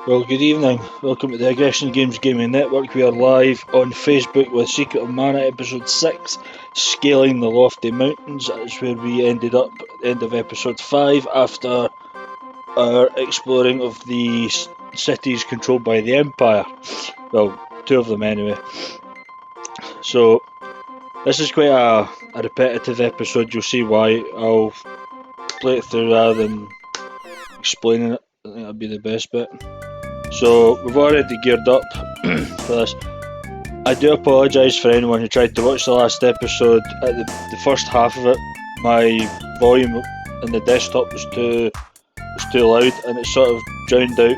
Well, good evening. Welcome to the Aggression Games Gaming Network. We are live on Facebook with Secret of Mana Episode 6, Scaling the Lofty Mountains. That's where we ended up at the end of Episode 5 after our exploring of the cities controlled by the Empire. Well, two of them anyway. So, this is quite a repetitive episode. You'll see why. I'll play it through rather than explaining it. I think that'll be the best bit. So we've already geared up for this. I do apologise for anyone who tried to watch the last episode. At the first half of it, my volume in the desktop was too loud, and it sort of drowned out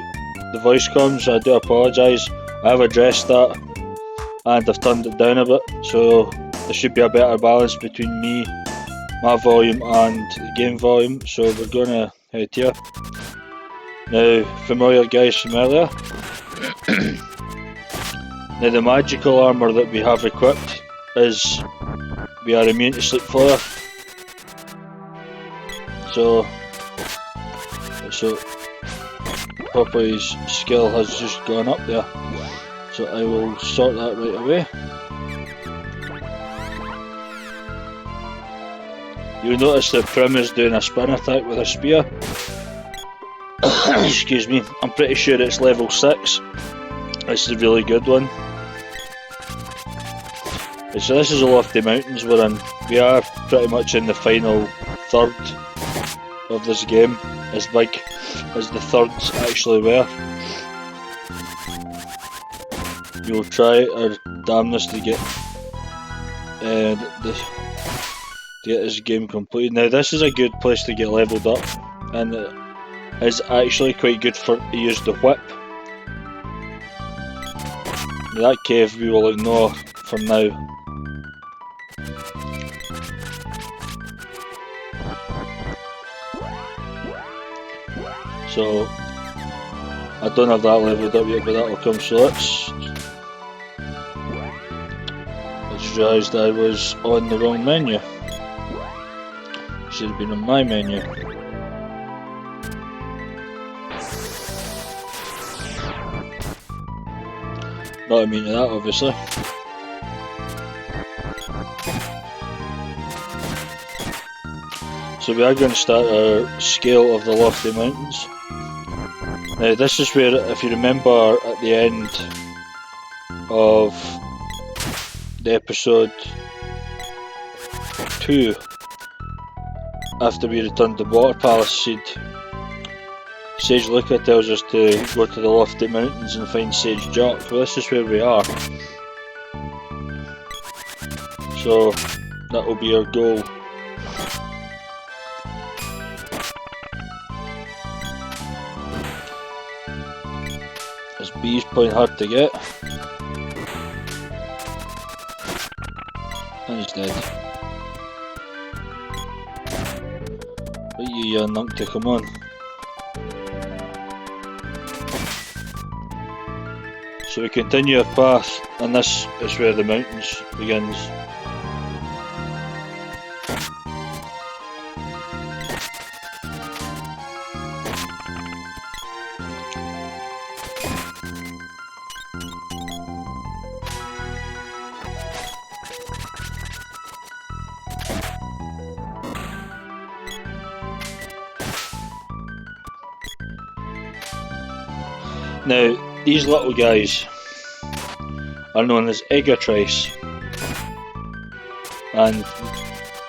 the voice comms. So I do apologise. I have addressed that, and I've turned it down a bit. So there should be a better balance between me, my volume, and the game volume. So we're gonna head here. Now, familiar guys from earlier. Now, the magical armour that we have equipped is we are immune to sleep flare. So Poppy's skill has just gone up there. So I will sort that right away. You'll notice that Prim is doing a spin attack with a spear. Excuse me, I'm pretty sure it's level 6. It's a really good one. So this is the Lofty Mountains we're in. We are pretty much in the final third of this game, as big as the thirds actually were. We'll try our damnedest to get this game completed. Now this is a good place to get leveled up, and is actually quite good for to use the whip. Now that cave we will ignore for now. So I don't have that leveled up yet, but that will come. So I just realised I was on the wrong menu. Should have been on my menu. Not immune to that, obviously. So we are going to start our scale of the Lofty Mountains. Now this is where, if you remember at the end of the episode 2, after we returned to Water Palace, Sage Luca tells us to go to the Lofty Mountains and find Sage Jock. Well, this is where we are. So that will be our goal. This bee's quite hard to get. And he's dead. But you young numpty, come on. So we continue our path, and this is where the mountains begins. Now, these little guys are known as Egatrice, and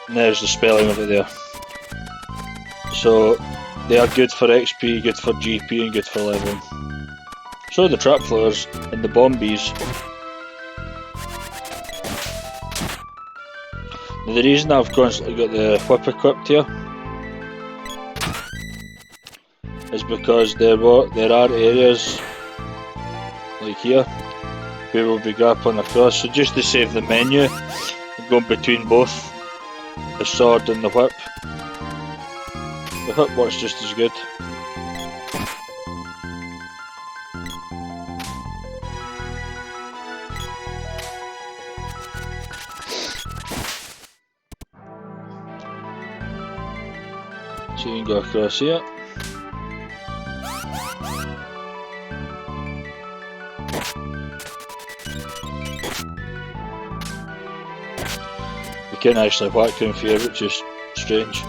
there's the spelling of it there. So they are good for XP, good for GP, and good for leveling. So are the trap flowers and the bombies. Now the reason I've constantly got the whip equipped here is because there are areas like here where we'll be grappling across. So just to save the menu, I'm going between both the sword and the whip. The whip works just as good. So you can go across here. can't actually whack them for you, which is strange.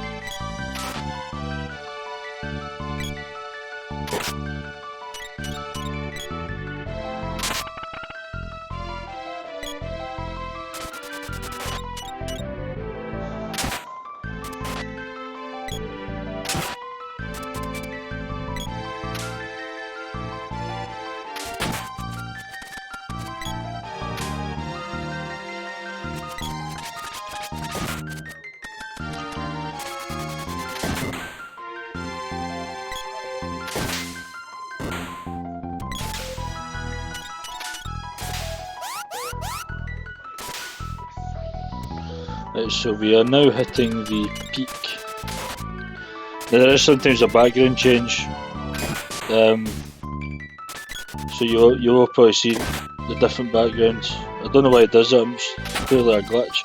Right, so we are now hitting the peak. Now there is sometimes a background change, so you will probably see the different backgrounds. I don't know why it does that, it's clearly a glitch.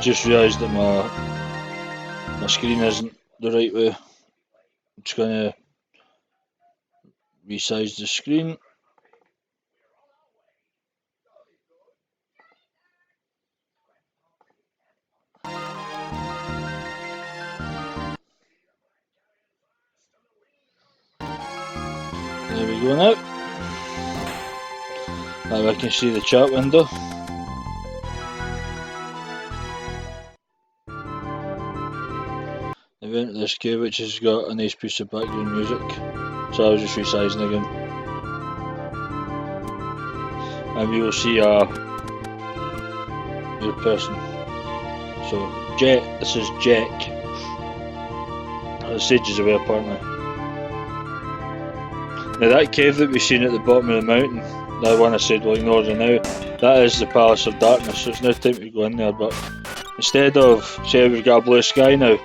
Just realised that my screen isn't the right way. I'm just going to resize the screen. There we go now. Now I can see the chat window. I went to this cave which has got a nice piece of background music, so I was just resizing again. And we will see your person. So Jack, this is Jack. The sage is away apparently. Now that cave that we've seen at the bottom of the mountain, that one I said we'll ignore it now, that is the Palace of Darkness, so it's now time to go in there, but instead of, say we've got a blue sky now,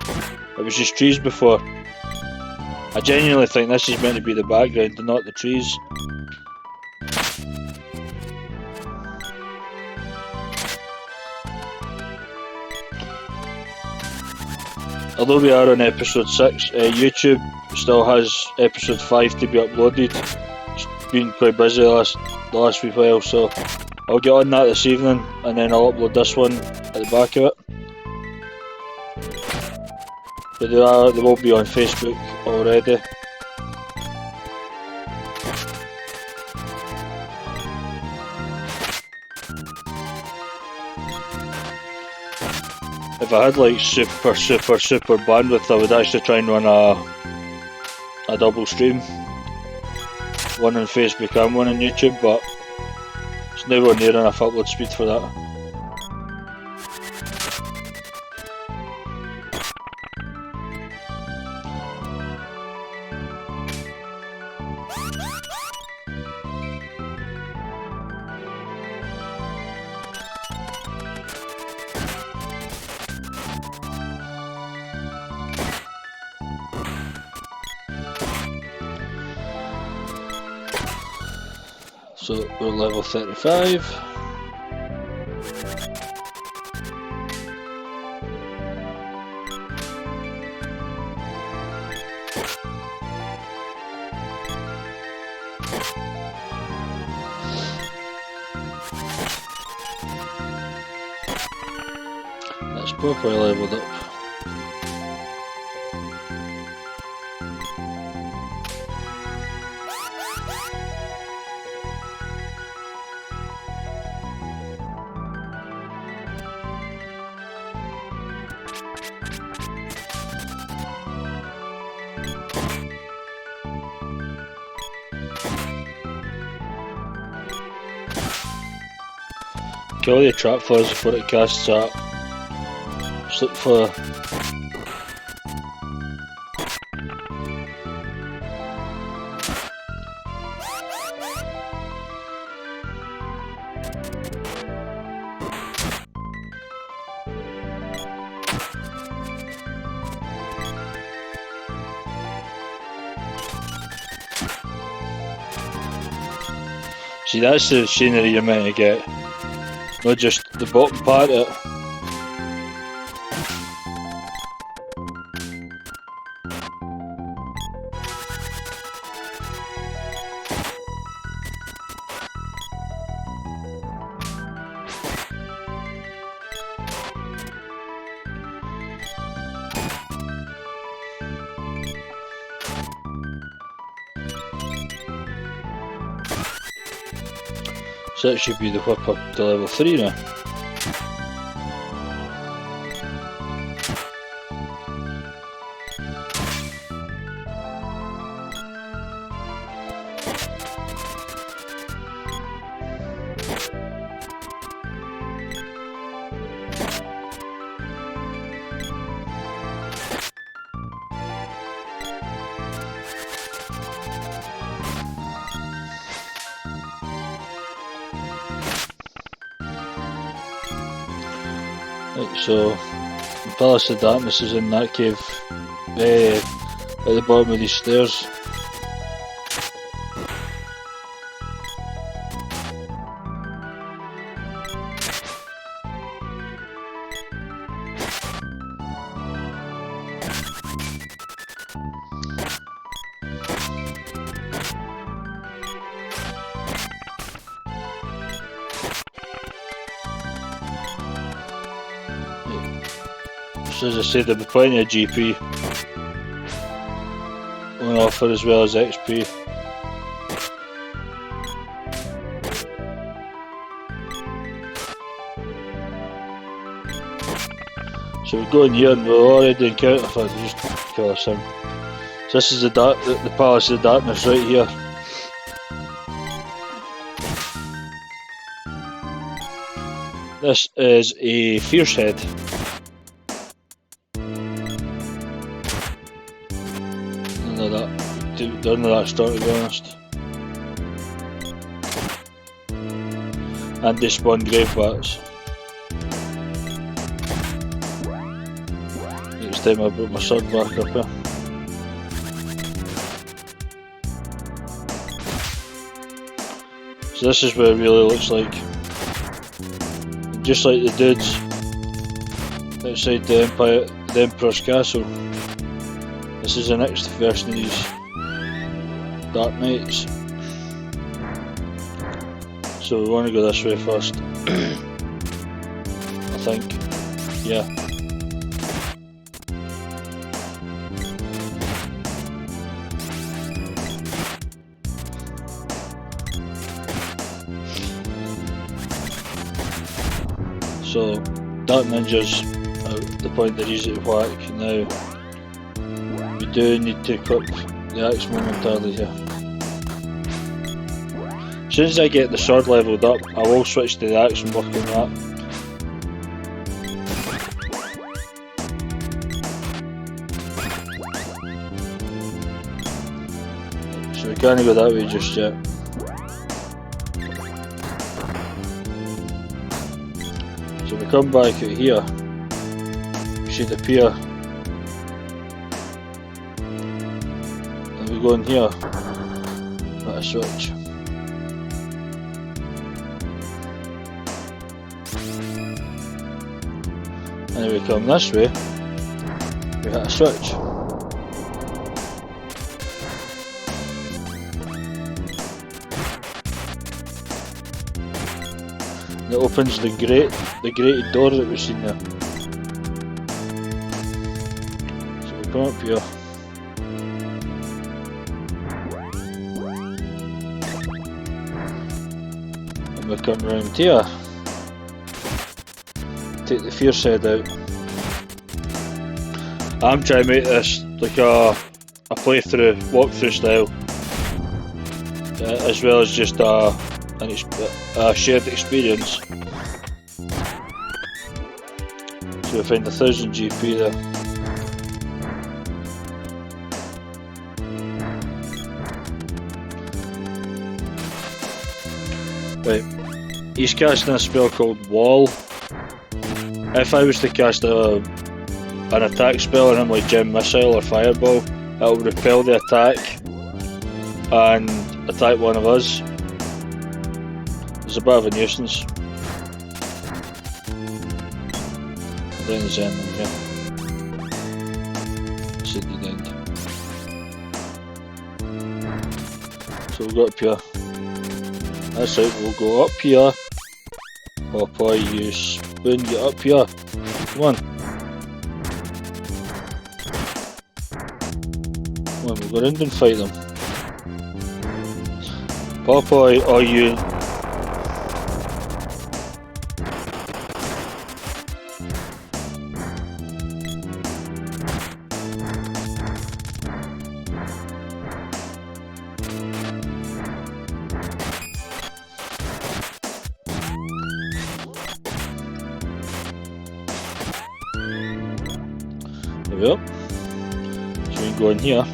it was just trees before. I genuinely think this is meant to be the background and not the trees. Although we are on episode 6, YouTube still has episode 5 to be uploaded. It's been quite busy the last wee while, so I'll get on that this evening and then I'll upload this one at the back of it. But they will be on Facebook already. If I had like super bandwidth, I would actually try and run a double stream. One on Facebook and one on YouTube, but it's nowhere near enough upload speed for that. So we're level 35. That's properly leveled up. Kill the trap flies before it casts up. Just look for See, that's the scenery you're meant to get, not just the bottom part of it. So that should be the whip up to level 3 now. Right, so the Palace of Darkness is in that cave at the bottom of these stairs. So as I said, there'll be plenty of GP on offer as well as XP. So we go in here and we'll already encounter, in fact, I'll just kill us in. So this is the Palace of the Darkness right here. This is a Fierce Head. None of that start, to be honest. And they spawn grave bats. Next time I brought my sword back up here. So this is what it really looks like. Just like the dudes outside the Emperor's Castle. This is the next version of these Dark Knights. So we want to go this way first. I think. Yeah. So Dark Ninjas at the point they're easy to whack. Now we do need to equip the axe momentarily here. As soon as I get the sword leveled up, I will switch to the axe and work on that. So we can't go that way just yet. So we come back out here, we should appear, and we go in here, hit a switch. And then we come this way, we hit a switch. It opens the grated door that we've seen there. So we come up here. And we come round here. Take the Fierce Head out. I'm trying to make this like a playthrough, walkthrough style, as well as just a shared experience. So we find 1000 GP there. Right, he's casting a spell called Wall. If I was to cast an attack spell on him like Gem Missile or Fireball, it will repel the attack and attack one of us. He's a bit of a nuisance. Then there's anything here. It's at the end. So we'll go up here. That's right, we'll go up here. Popeye, you spoon, get up here. Come on. Come on, we'll go around and fight them. Popeye, are you... There we go. So we can go in here.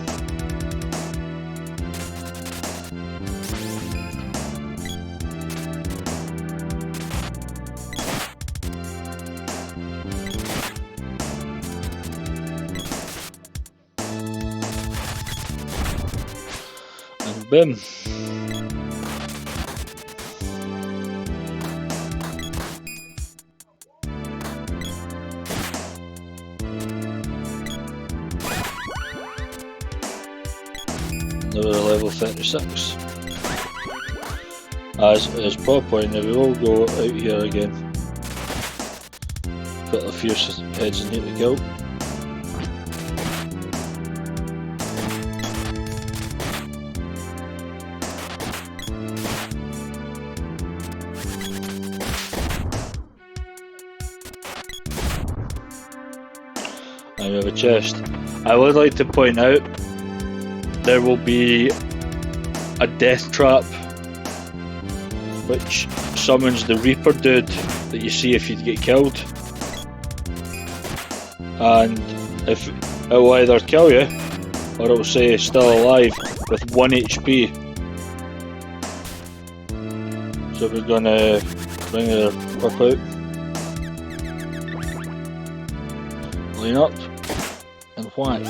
And boom. Another level 36. As Popeye, now we will go out here again. Got a few heads in here to kill. And we have a chest. I would like to point out there will be a death trap which summons the Reaper dude that you see if you get killed, and if it will either kill you or it will say still alive with 1 HP. So we're gonna bring her up out, lean up and whack.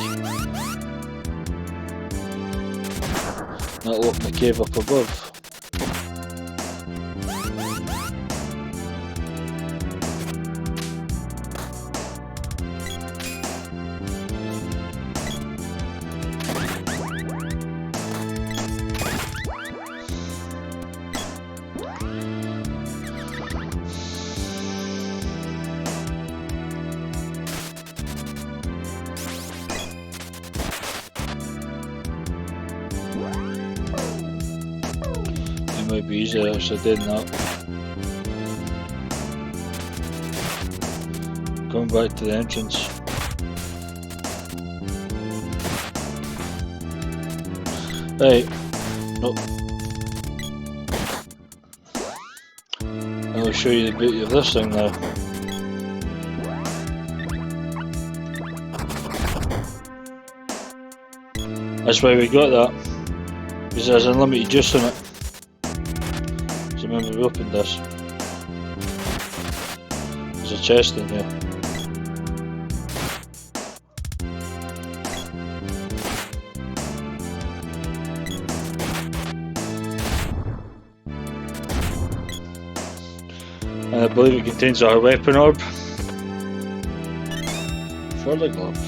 That'll open the cave up above. Might be easier if I did that. Going back to the entrance. Right. Nope. I'll show you the beauty of this thing now. That's why we got that. Because there's unlimited juice in it. Remember we opened this. There's a chest in here. And I believe it contains our weapon orb for the glove.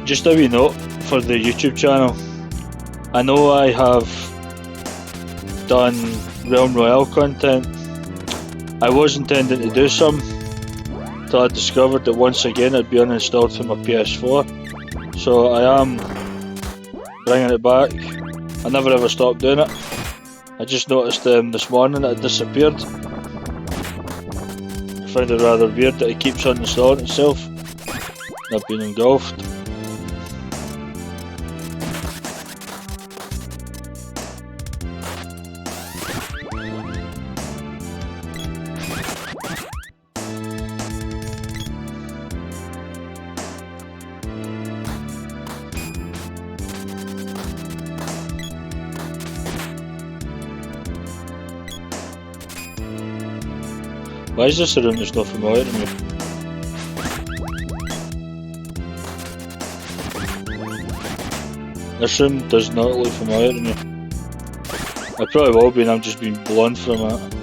Just a wee note for the YouTube channel. I know I have done Realm Royale content. I was intending to do some till I discovered that once again it'd be uninstalled from my PS4. So I am bringing it back. I never ever stopped doing it. I just noticed this morning that it disappeared. I find it rather weird that it keeps uninstalling itself. I've been engulfed. Why is this a room that's not familiar to me? This room does not look familiar to me. It probably will be and I'm just being blunt for a minute.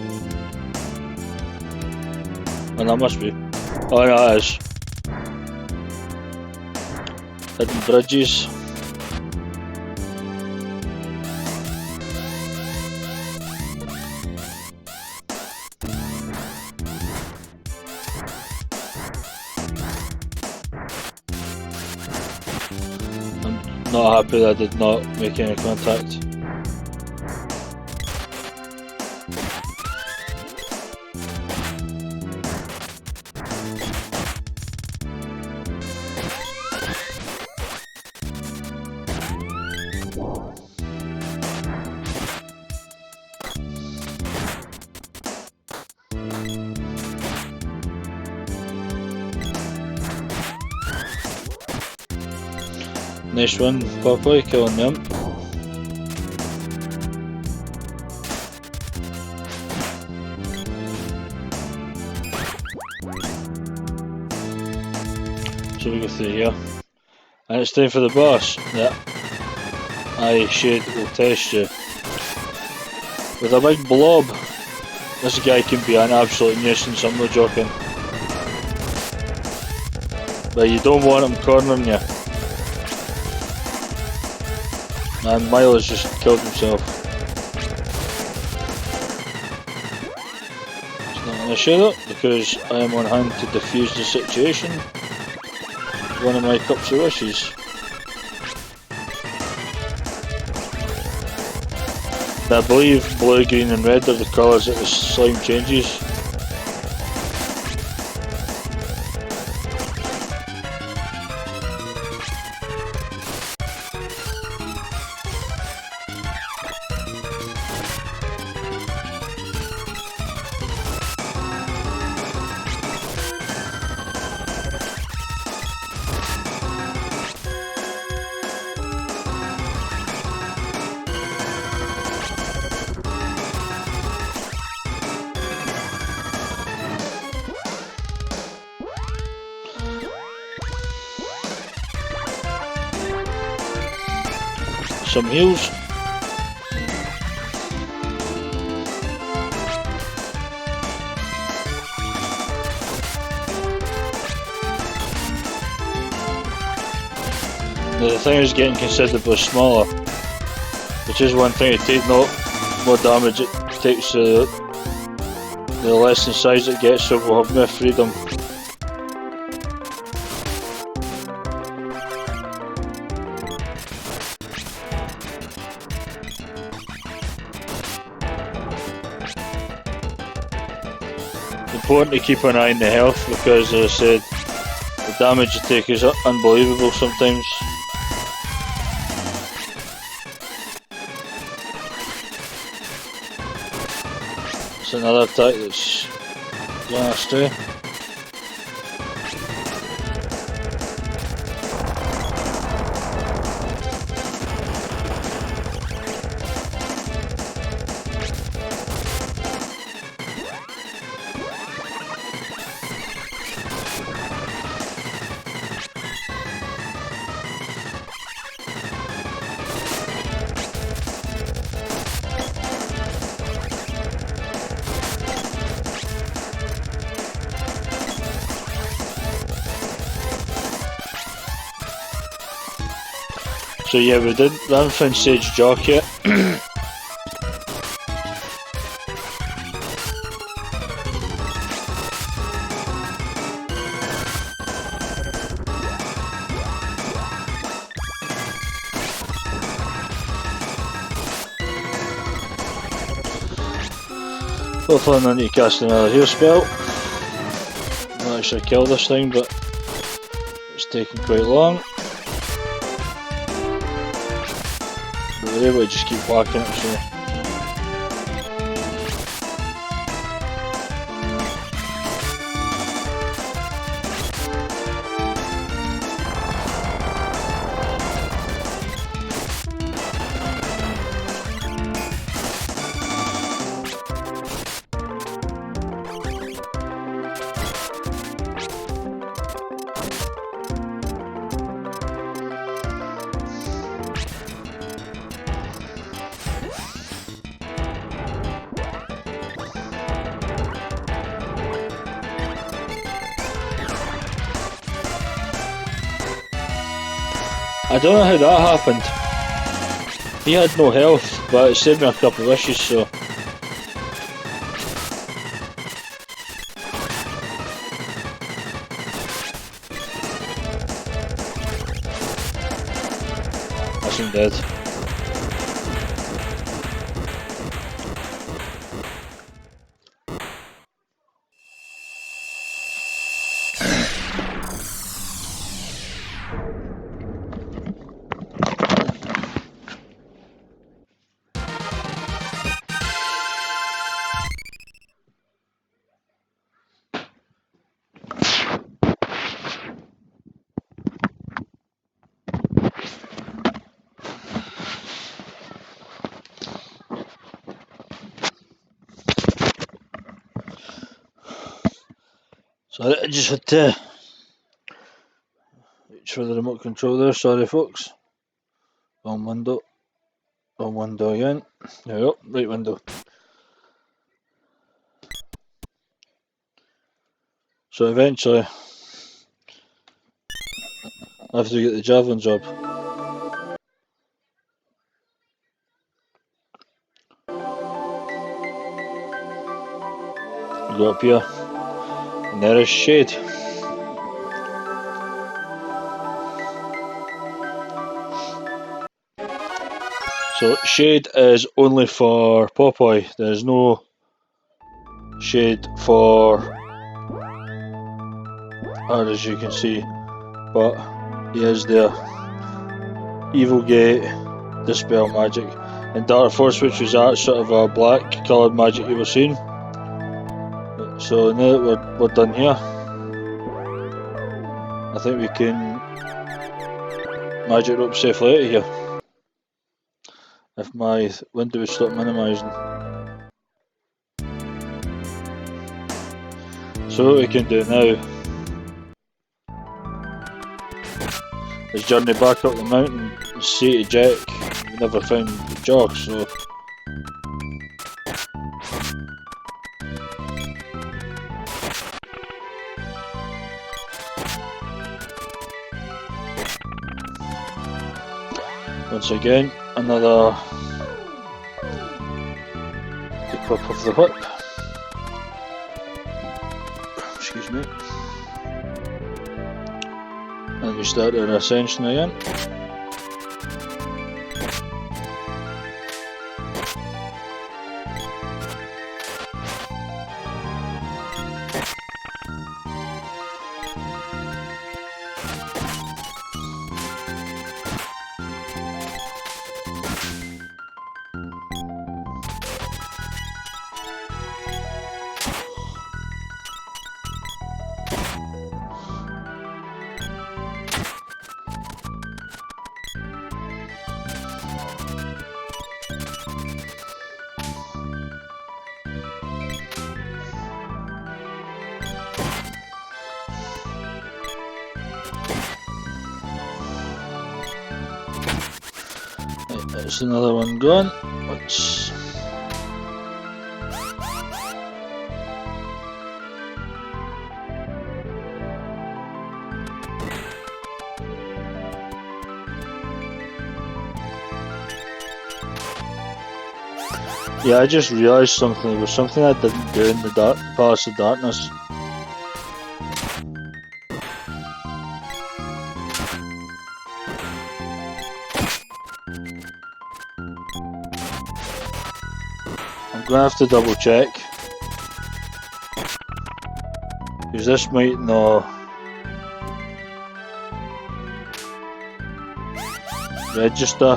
And that must be. Oh no, it is. Hidden bridges. I'm not happy that I did not make any contact. Nice one, Popeye, killing them. So we go through here. And it's time for the boss. Yeah. Aye, Shade will test you. With a big blob. This guy can be an absolute nuisance, I'm not joking. But you don't want him cornering you. And Milo's just killed himself. It's not an issue though, because I am on hand to defuse the situation. One of my cups of wishes. I believe blue, green and red are the colours that the slime changes. Some heals. Now the thing is getting considerably smaller, which is one thing to take note. More damage it takes, the less in size it gets, so we'll have more freedom. Important to keep an eye on the health because, as I said, the damage you take is unbelievable sometimes. It's another attack that's gonna stay. So yeah, we haven't found Sage Jock yet. Hopefully I need to cast another heal spell. Not actually kill this thing, but it's taking quite long. We're able to just keep whacking it, so. I don't know how that happened. He had no health, but it saved me a couple of wishes, so. That's him dead. So I just had to reach for the remote control there, sorry folks. Wrong window. Wrong window again. There we go, right window. So eventually I have to get the javelin job. Go up here. And there is Shade. So Shade is only for Popeye. There is no Shade for her, as you can see. But he is there. Evil Gate, Dispel Magic, and Dark Force, which was that sort of a black coloured magic you were seeing. So now that we're done here, I think we can magic rope safely out of here. If my window would stop minimising. So what we can do now is journey back up the mountain and say to Jack we never found the jog, so once again another equip of the whip. Excuse me. And we start our ascension again. There's another one gone. Let's yeah, I just realised something. There was something I didn't do in the dark Palace of Darkness. I'm gonna have to double check, because this might not register.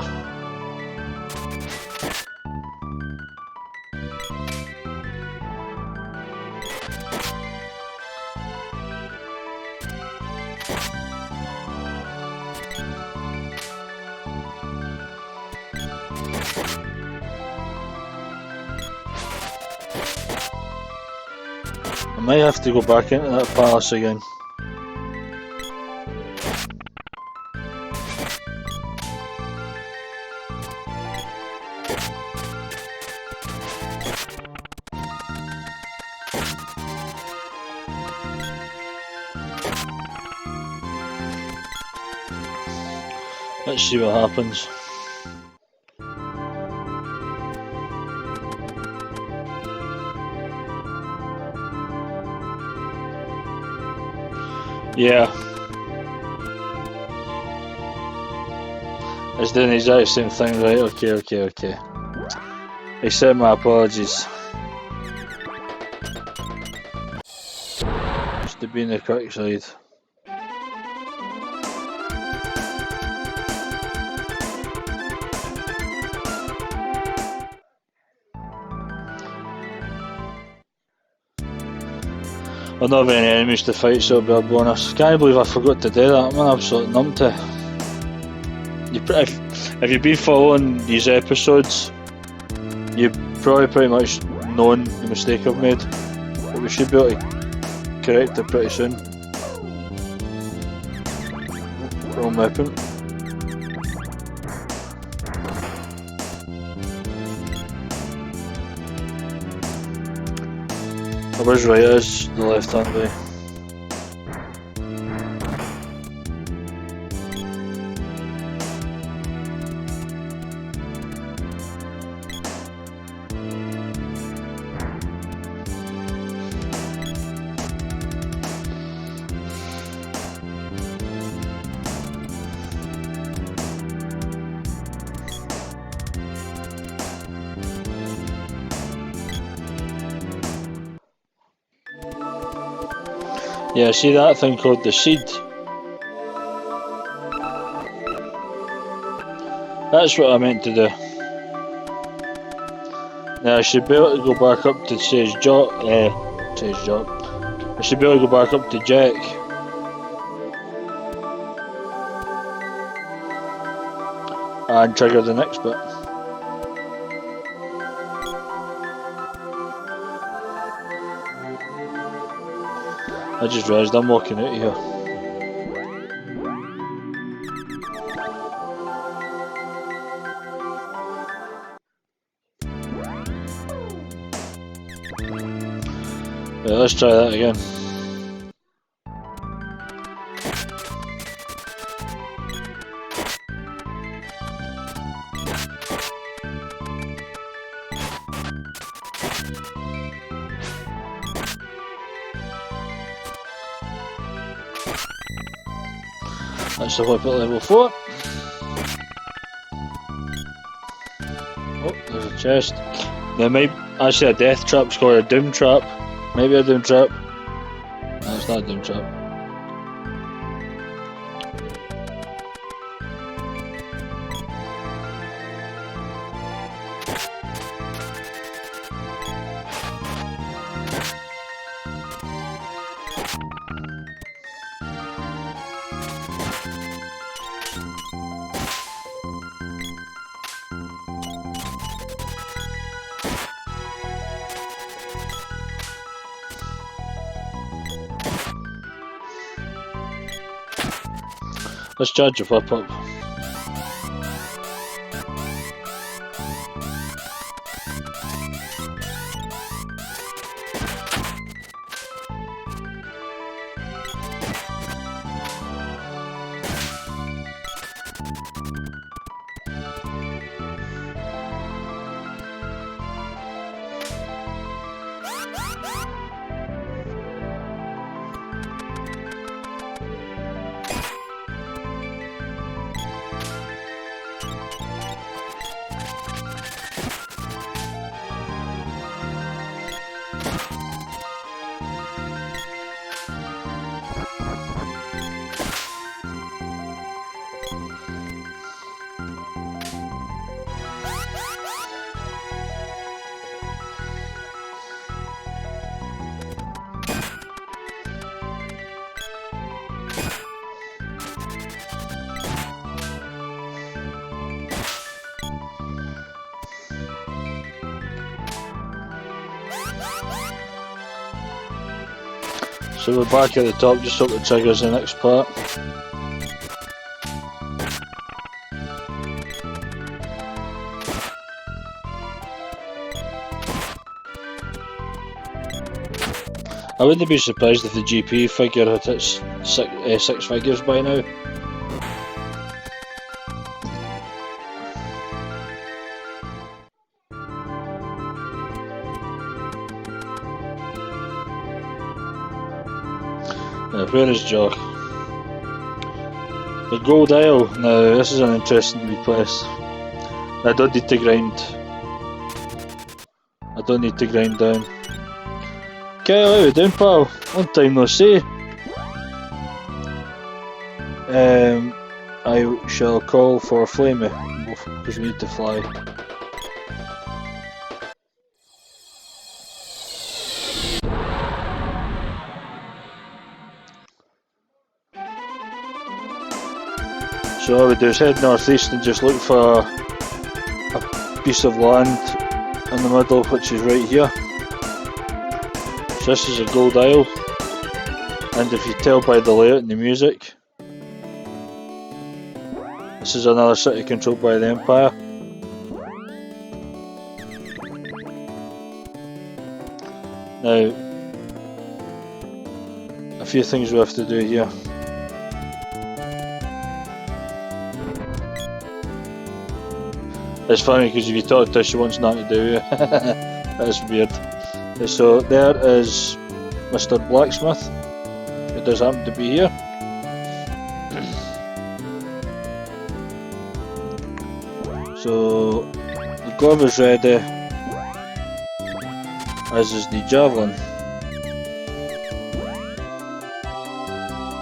I might have to go back into that palace again. Let's see what happens. Yeah. It's doing the exact same thing, right? Okay. Accept my apologies. Just to be in the correct side. I've not have any enemies to fight, so it'll be a bonus. Can't believe I forgot to do that. I'm an absolute numpty. If you've been following these episodes, you've probably pretty much known the mistake I've made. But we should be able to correct it pretty soon. Wrong weapon. I was right, it is the left hand way. Yeah, see that thing called the seed? That's what I meant to do. Now I should be able to go back up to Sage Job. I should be able to go back up to Jack. And trigger the next bit. I just realised I'm walking out of here. Yeah, let's try that again. That's the whip at level 4. Oh, there's a chest. There might actually a death trap, it's called a doom trap. Maybe a doom trap. No, it's not a doom trap. Let's charge your whip up. So we're back at the top, just hope it triggers the next part. I wouldn't be surprised if the GP figure had hit six figures by now. Now, where is Jock? The Gold Isle. Now, this is an interesting wee place. I don't need to grind. I don't need to grind down. Kyle, how you doing, pal? Long time no see. I shall call for Flamey, because we need to fly. So all we do is head northeast and just look for a piece of land in the middle, which is right here. So this is a Gold Isle, and if you tell by the layout and the music, this is another city controlled by the Empire. Now, a few things we have to do here. It's funny because if you talk to her, she wants nothing to do with you. That's weird. So there is Mr. Blacksmith, who does happen to be here. So the glove is ready, as is the javelin.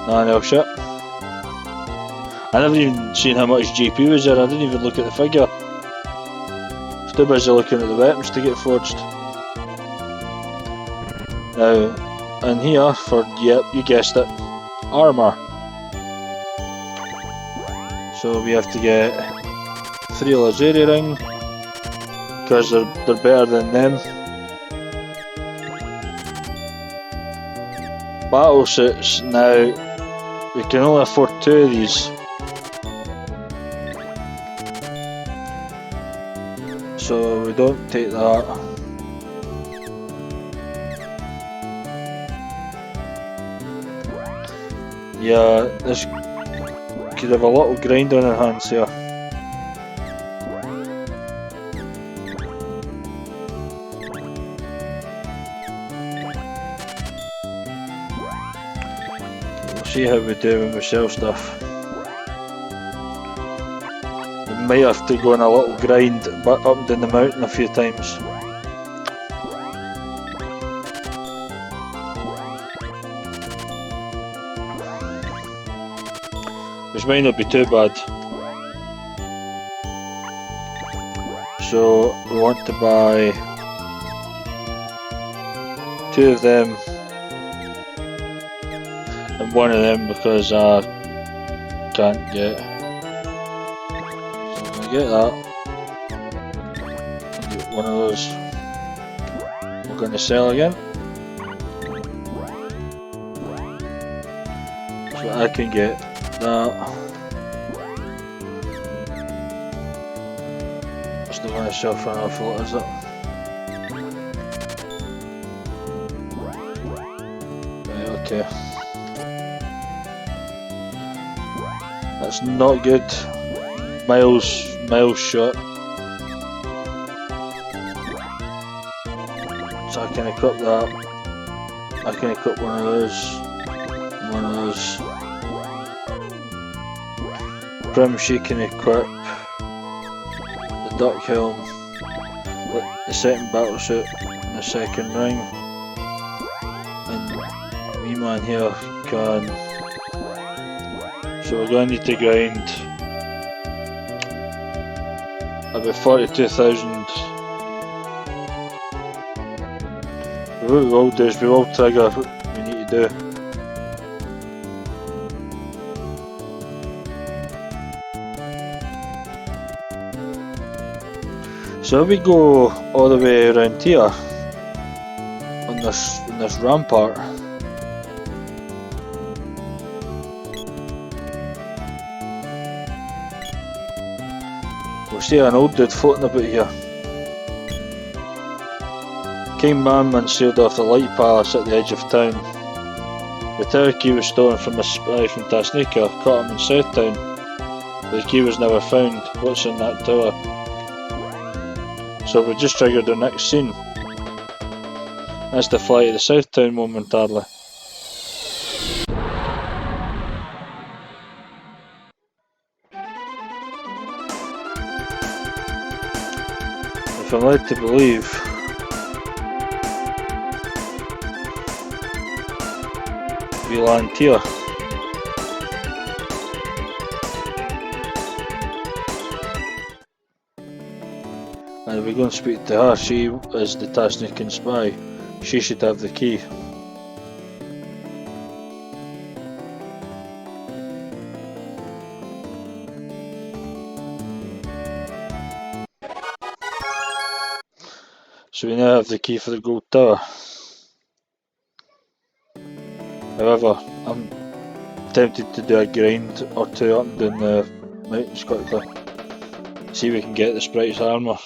No shit. I never even seen how much GP was there. I didn't even look at the figure. Too busy looking at the weapons to get forged. Now, in here for, yep, you guessed it, armour. So we have to get 3 Lazuri ring, because they're better than them. Battle suits, now, we can only afford 2 of these. So we don't take that. Yeah, this could have a lot of grind on our hands here. We'll see how we do when we sell stuff. Might have to go on a little grind back up and down the mountain a few times. Which might not be too bad. So we want to buy 2 of them and 1 of them because I can't get. Get that. Get 1 of those. We're going to sell again. So I can get that. It's not going to sell for an awful lot, is it? Right, okay. That's not good. Miles shot. So I can equip that. I can equip 1 of those. 1 of those. Prim, she can equip the duck helm, the second battle suit, and the second ring. And me man here can. So we're going to need to grind about 42,000. What we will do is we will trigger what we need to do. So if we go all the way around here on this rampart, we'll see an old dude floating about here. King Manman sailed off the light palace at the edge of town. The tower key was stolen from a spy from Tasnica, caught him in South Town. The key was never found. What's in that tower? So we just triggered the next scene. That's the flight to the South Town momentarily. if I'm led to believe, we land here. And if we go and speak to her, she is the Tasnican spy. She should have the key. So we now have the key for the gold tower. However, I'm tempted to do a grind or two up and down the mountains quickly. See if we can get the sprite's armour.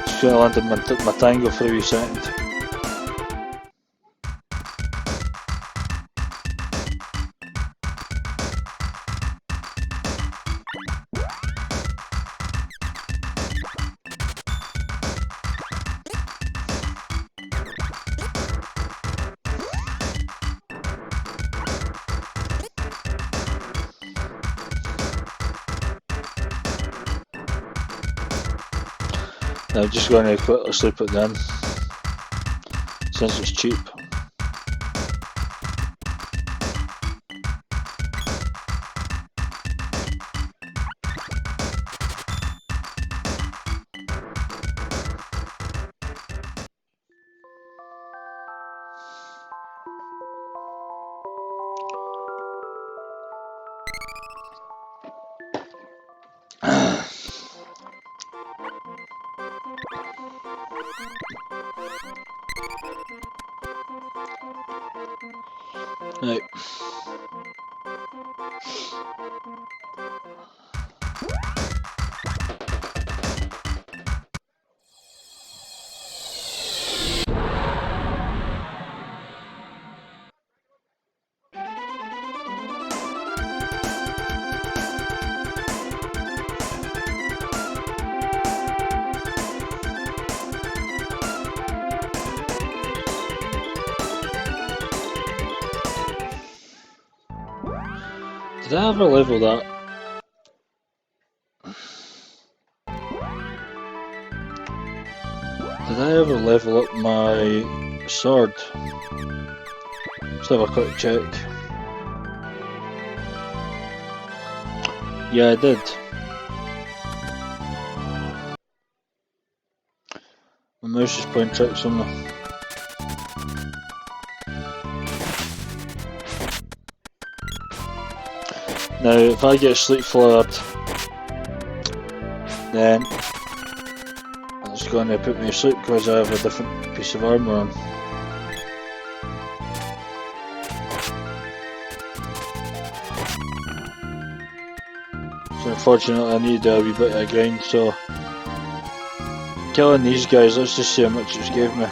Just going to land in my tango for a wee second. I'm just going to quickly slip it in, since it's cheap. Right. Did I ever level that? Did I ever level up my sword? Let's have a quick check. Yeah, I did. My mouse is playing tricks on me. Now, if I get sleep flowered, then it's going to put me to sleep because I have a different piece of armour on. So unfortunately I need to do a wee bit of a grind, so killing these guys, let's just see how much it's gave me.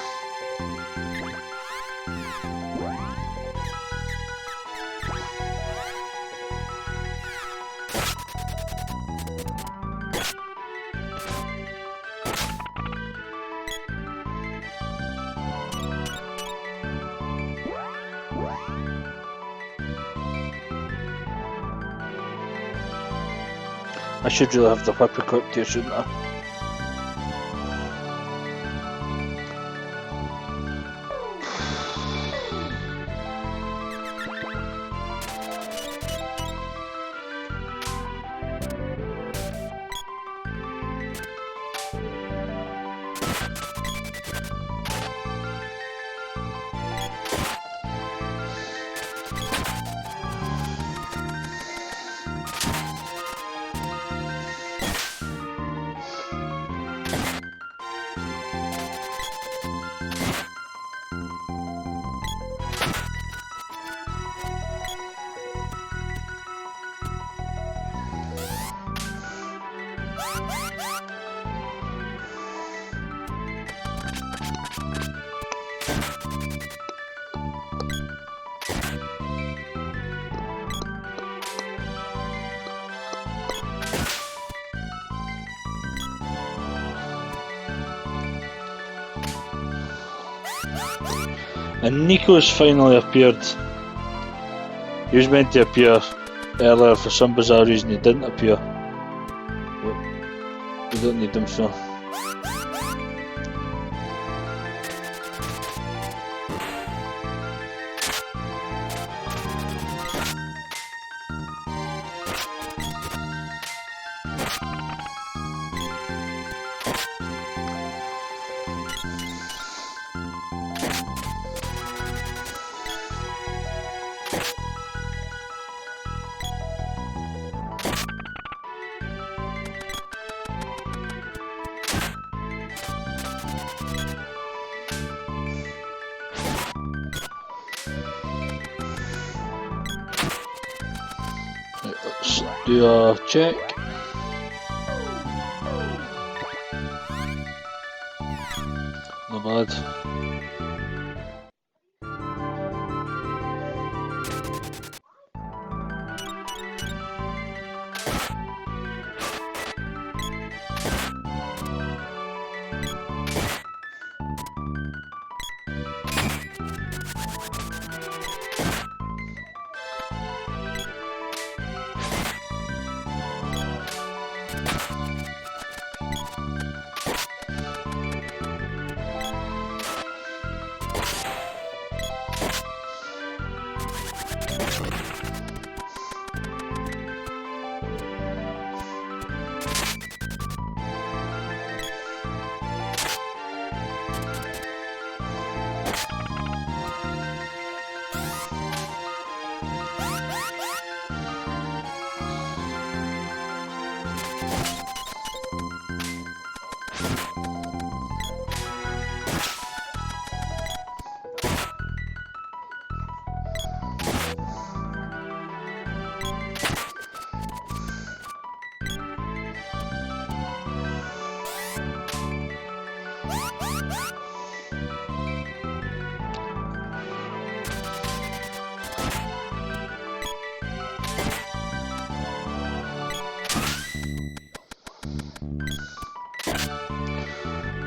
I should really have the whip equipped here, shouldn't I? And Nico's finally appeared. He was meant to appear earlier, for some bizarre reason he didn't appear. We don't need him, so. Let's do a check. Not bad.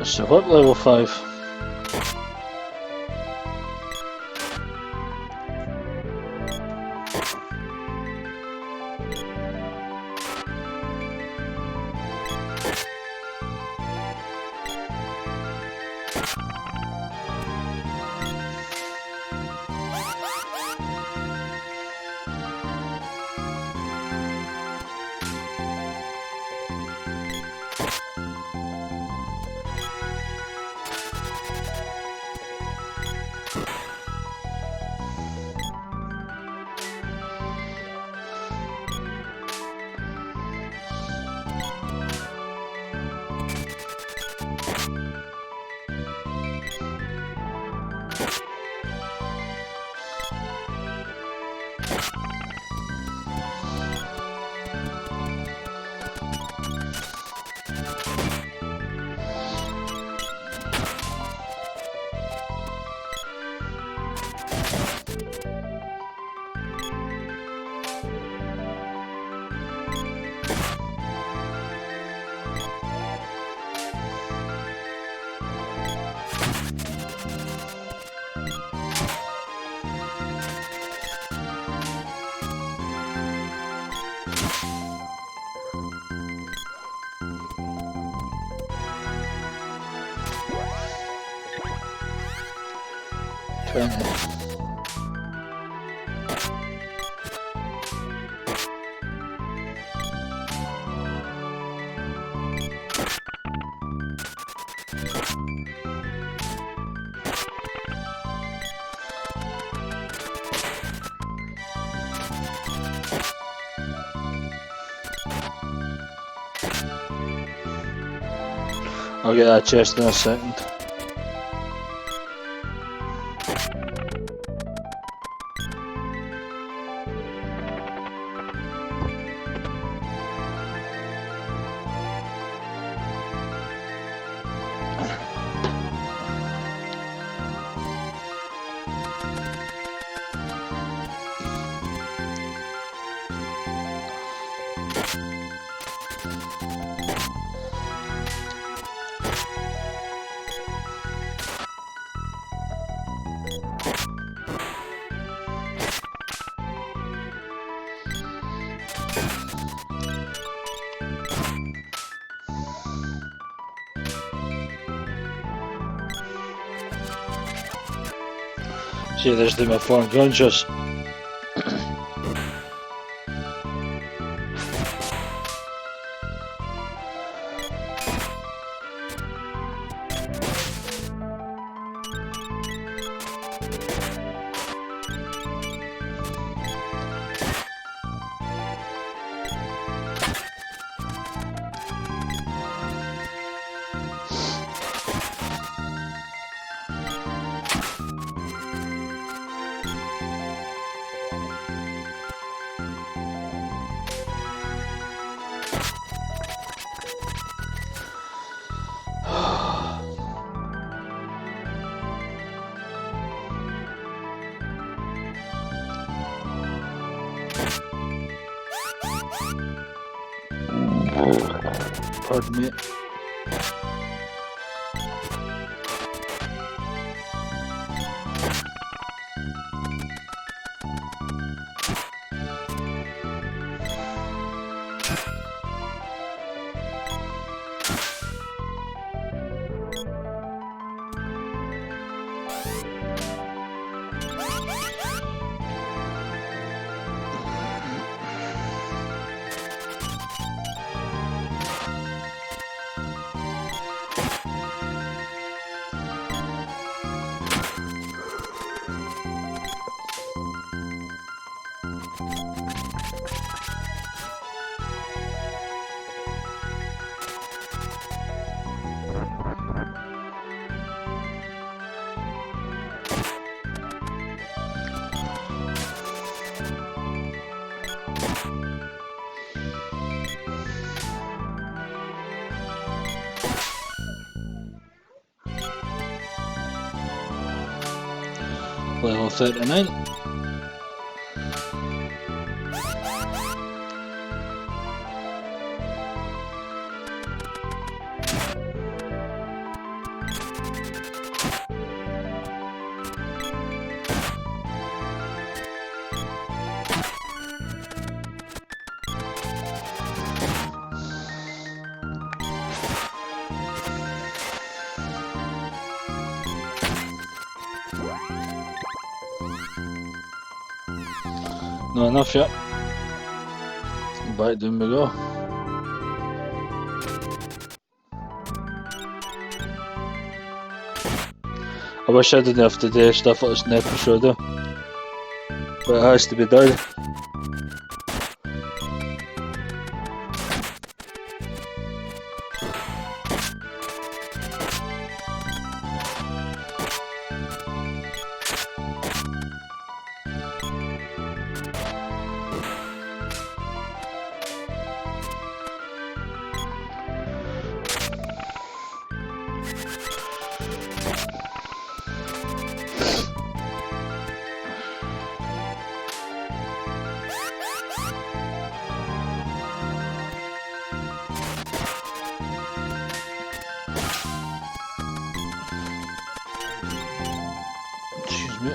So what, level 5? I'll get that chest in a second. See, there's the my phone conscious. Pardon me. Level 39. Not enough yet. Back down we go. I wish I didn't have to do stuff like this in the episode though. But it has to be done. Excuse me.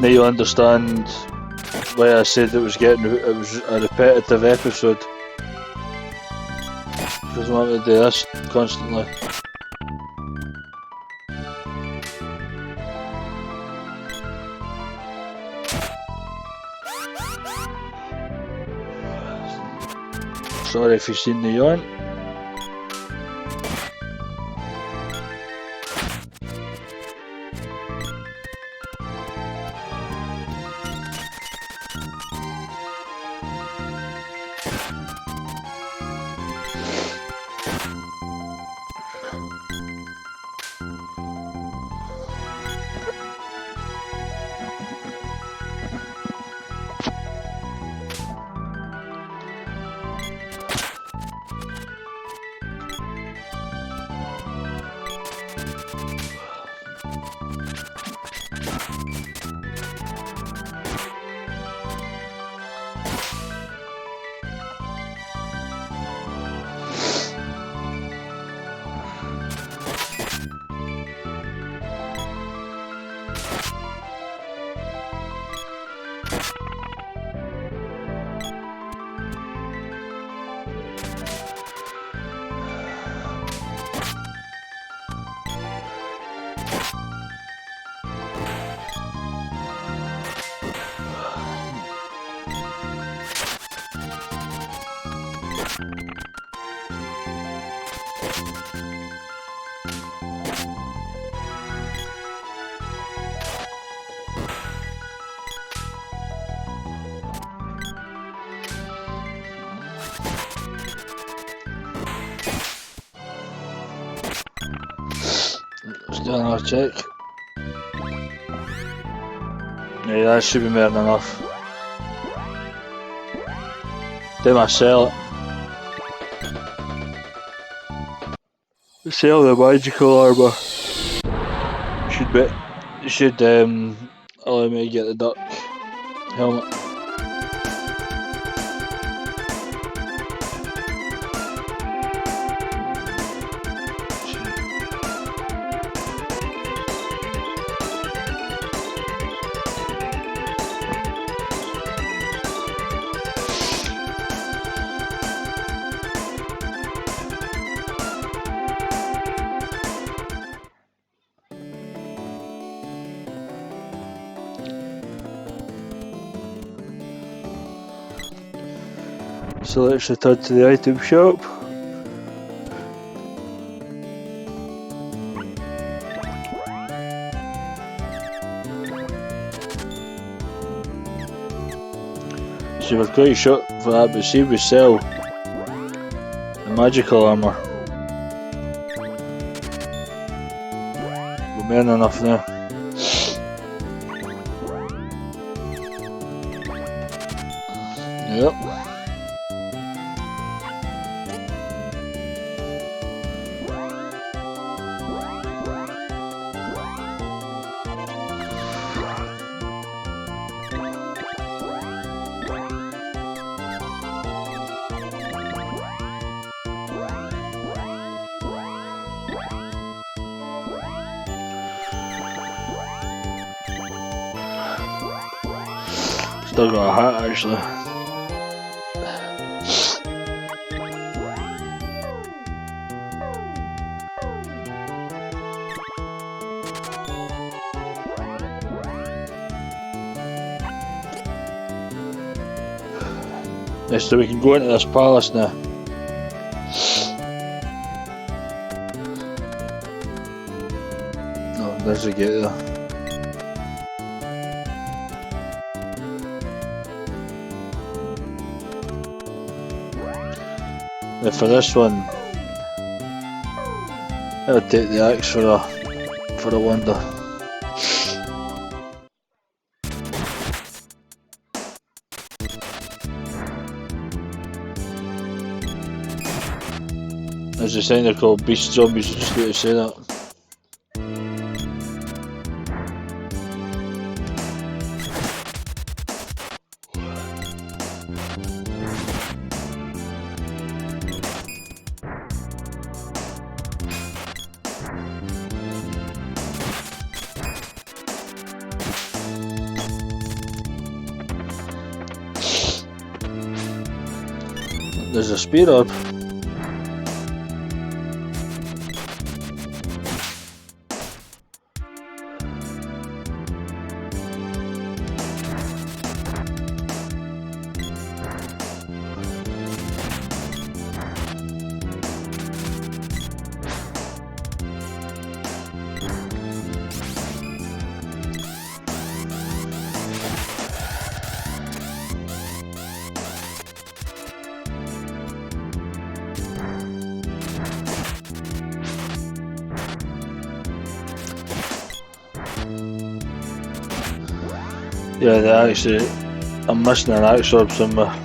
Now you understand why I said it was a repetitive episode. Because I want to do this constantly. Sorry if you've seen the yawn. Do another check. Yeah, that should be more than enough. Then I sell it. Sell the magical armour. Should allow me to get the duck helmet. So let's return to the item shop. So we're quite short for that, but see if we sell the magical armour. We're more than enough now. Yep. Still got a hat actually. Yes, so we can go into this palace now. Oh, there's a gate there. Now for this one, I'll take the axe for a wonder. There's a sign they're called beast zombies, just need to say that. There's a spear up. Yeah, I'm missing an axe orb somewhere.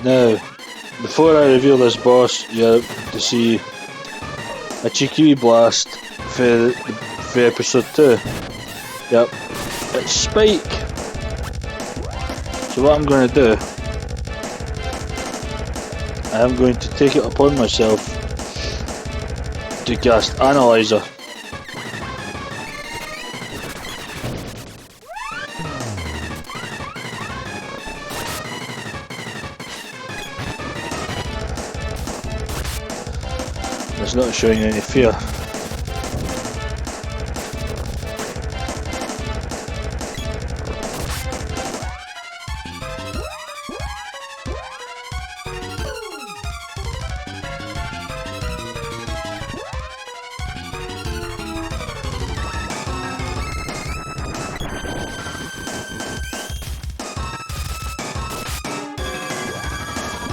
Now, before I reveal this boss, you have to see a cheeky wee blast for episode 2. Yep, it's Spike. So what I'm going to do, I am going to take it upon myself to cast Analyzer. It's not showing any fear.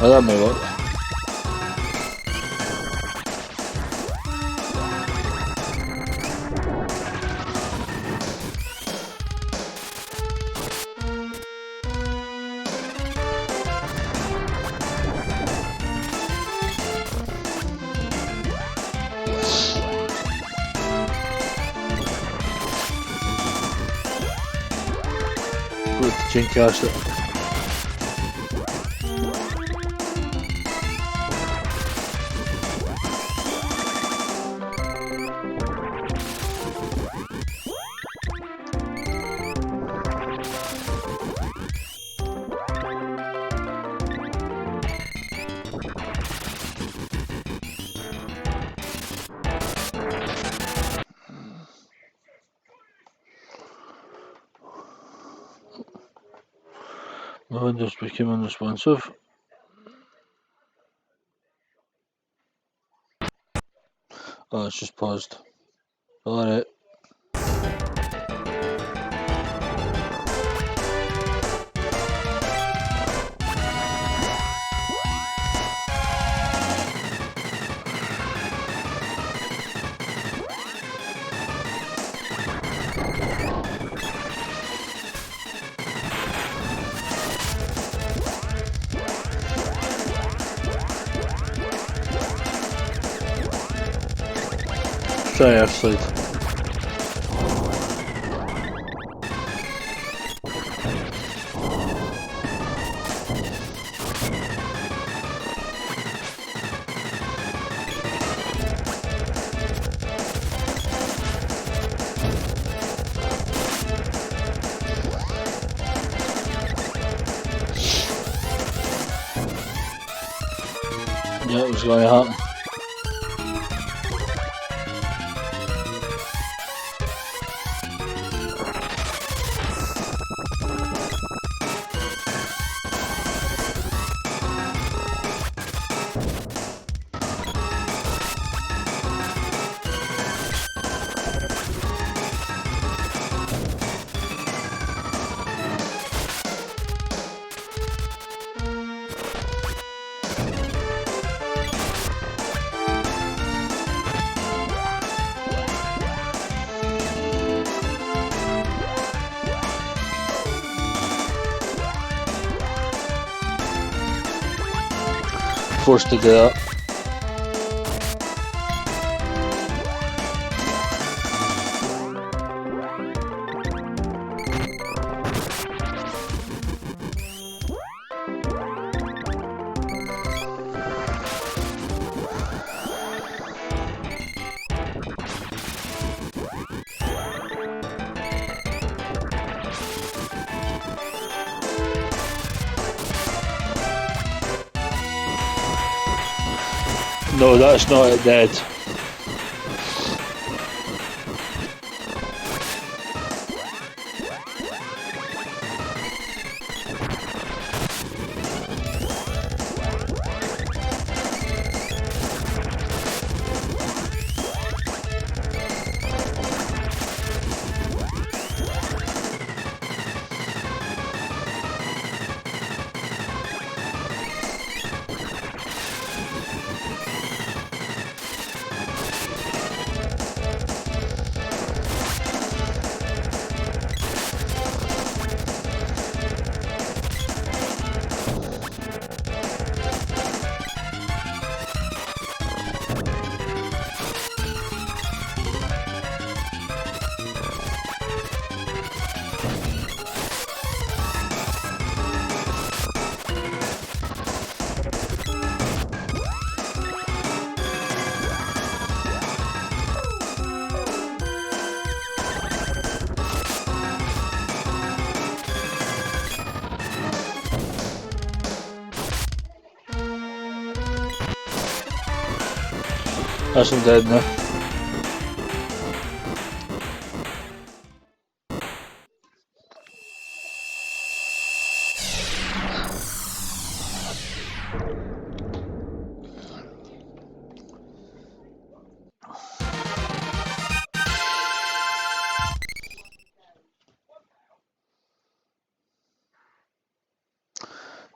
Oh, that may work. Put the chain cast it. My Windows became unresponsive. Oh, it's just paused. Alright. Try our slide. Yeah, it was going to happen. Forced to do that. No, that's not it dead. That's not dead now.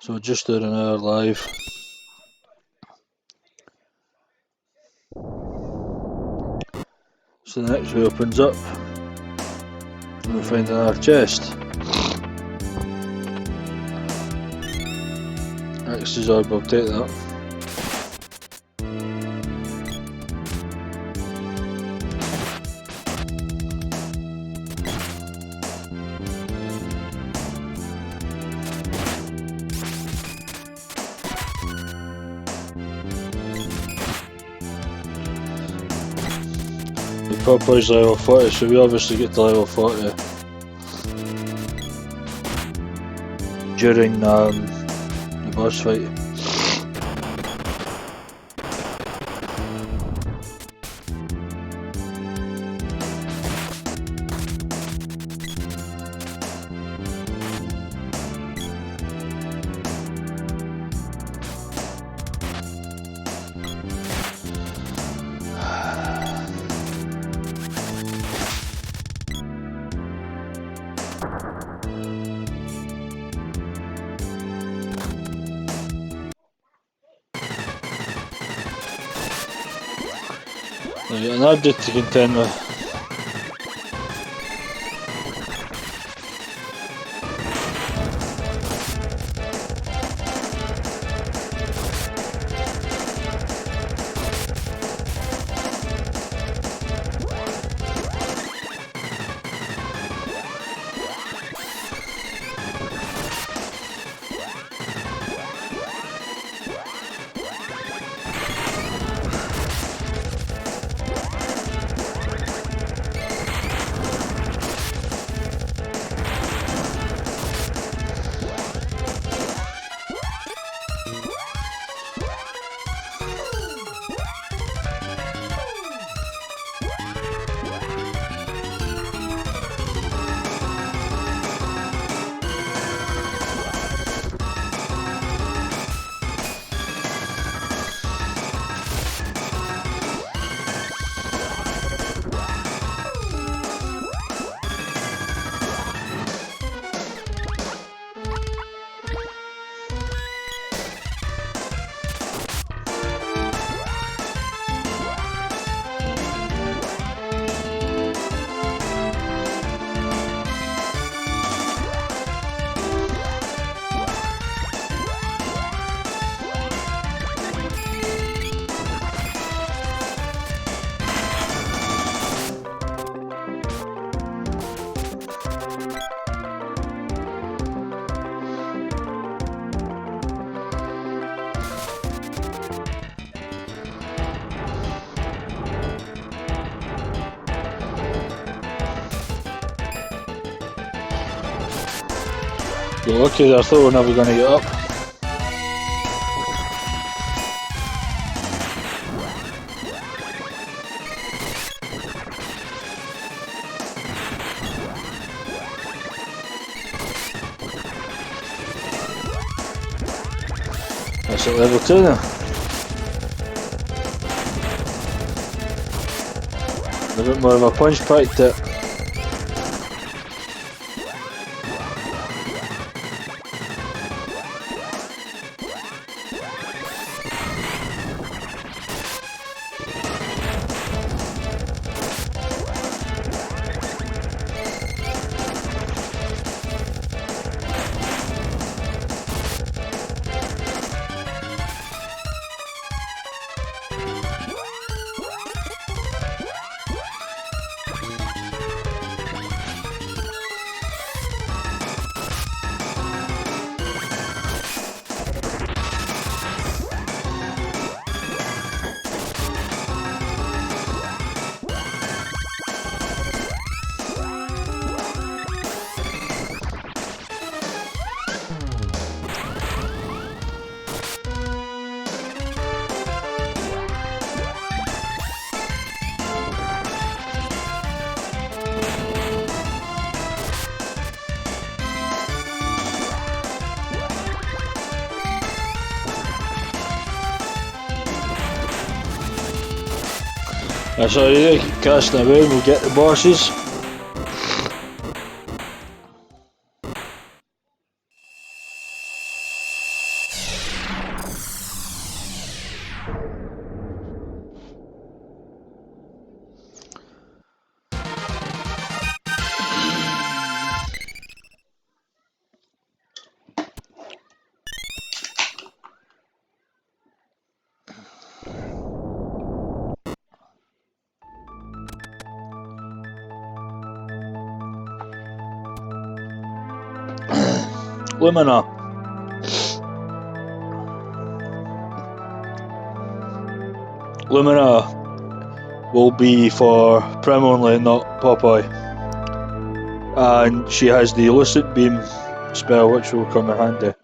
So just doing an hour live. So the next way opens up and we find another chest. Axe's orb, I'll take that. The pop boy's level 40, so we obviously get to level 40 during the boss fight. We got an object to contend with. You're lucky, I thought we were never going to get up. That's at level 2 now. A bit more of a punch pack to it. That's alright, keep casting away and we'll get the bosses. Lumina. Lumina will be for Prim only, not Popeye. And she has the Lucid Beam spell, which will come in handy.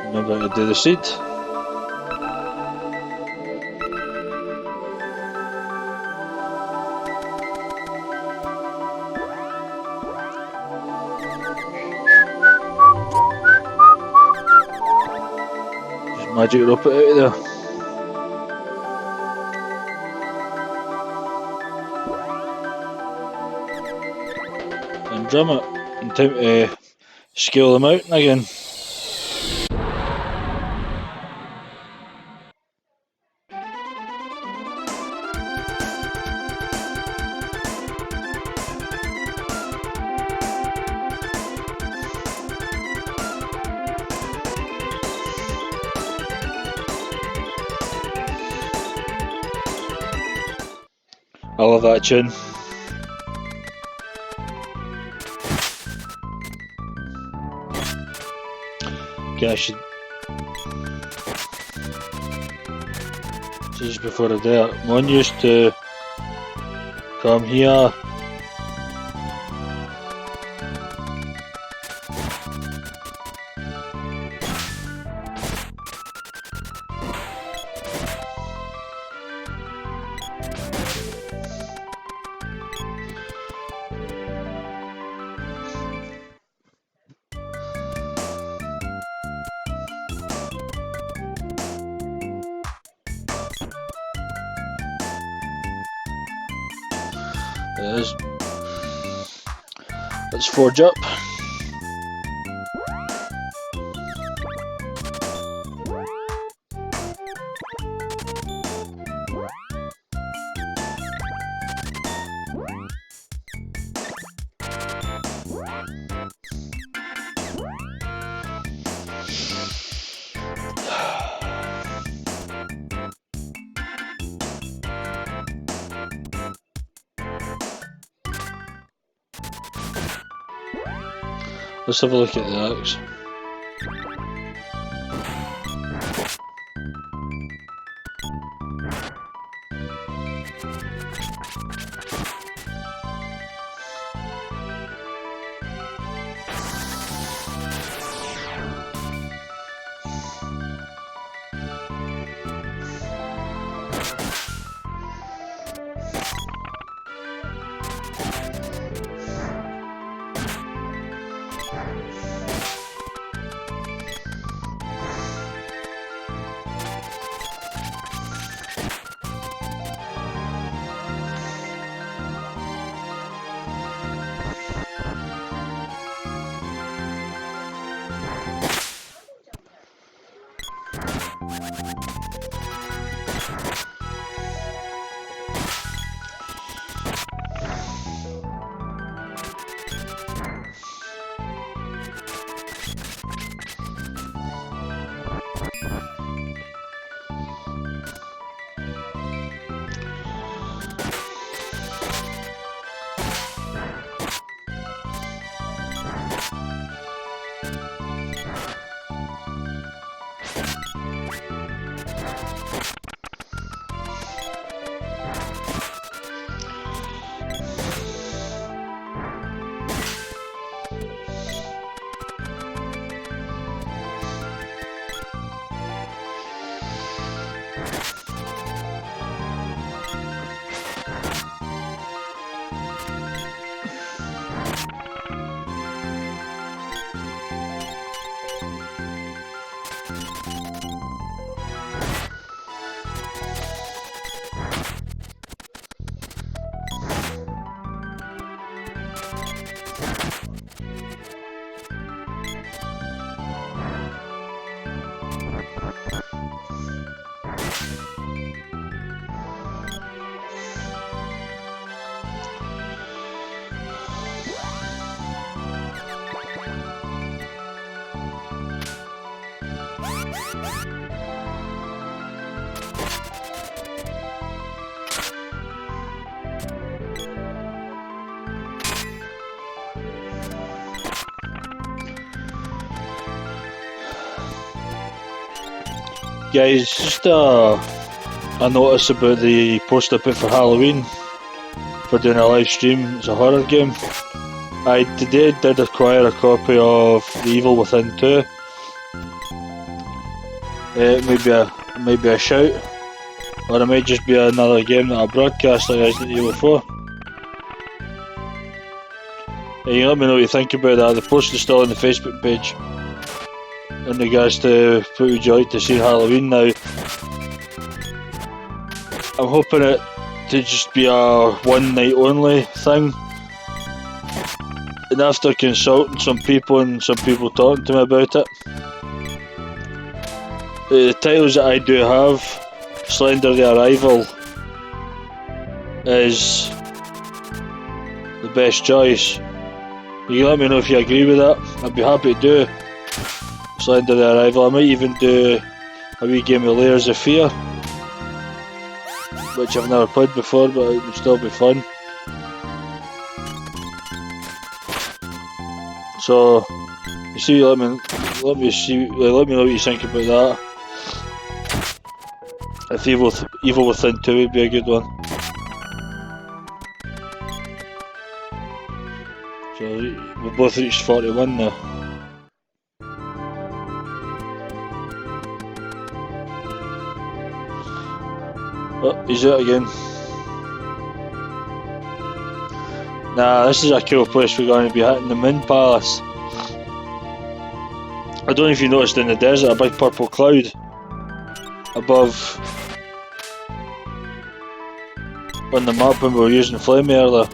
Remember to do the seed. Just magic rope it out of there. And drum it. And time to scale the mountain again. I love that tune. Okay, I should. Just before I do it, one used to come here. It is. Let's forge up. Let's have a look at the axe. Guys, just a notice about the post I put for Halloween for doing a live stream. It's a horror game. I today did acquire a copy of The Evil Within 2. It may be a shout, or it might just be another game that I broadcast like Resident Evil 4. You let me know what you think about that. The post is still on the Facebook page. In regards to what would you like to see in Halloween now, I'm hoping it to just be a one night only thing. And after consulting some people and some people talking to me about it, the titles that I do have, Slender the Arrival is the best choice. You can let me know if you agree with that. I'd be happy to do Slender the Arrival. I might even do a wee game of Layers of Fear, which I've never played before, but it would still be fun. So, you see, let me know what you think about that. If Evil Within 2 would be a good one. So we both reached 41 now. Oh, he's out again. Nah, this is a cool place we're going to be hitting, the Moon Palace. I don't know if you noticed in the desert a big purple cloud above on the map when we were using Flame earlier.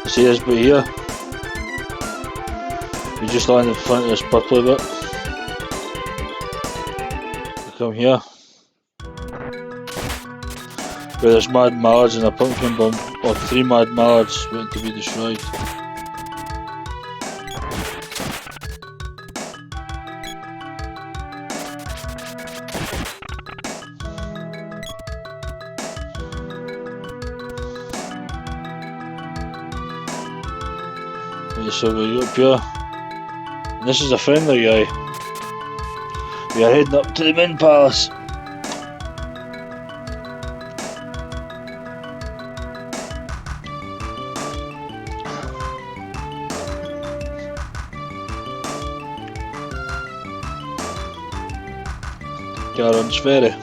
See this bit here? You just land in front of this purple bit. You come here. Where there's mad mallards and a pumpkin bomb, or 3 mad mallards waiting to be destroyed. So we go up here, and this is a friendly guy. We are heading up to the Moon Palace. Garon's Ferry.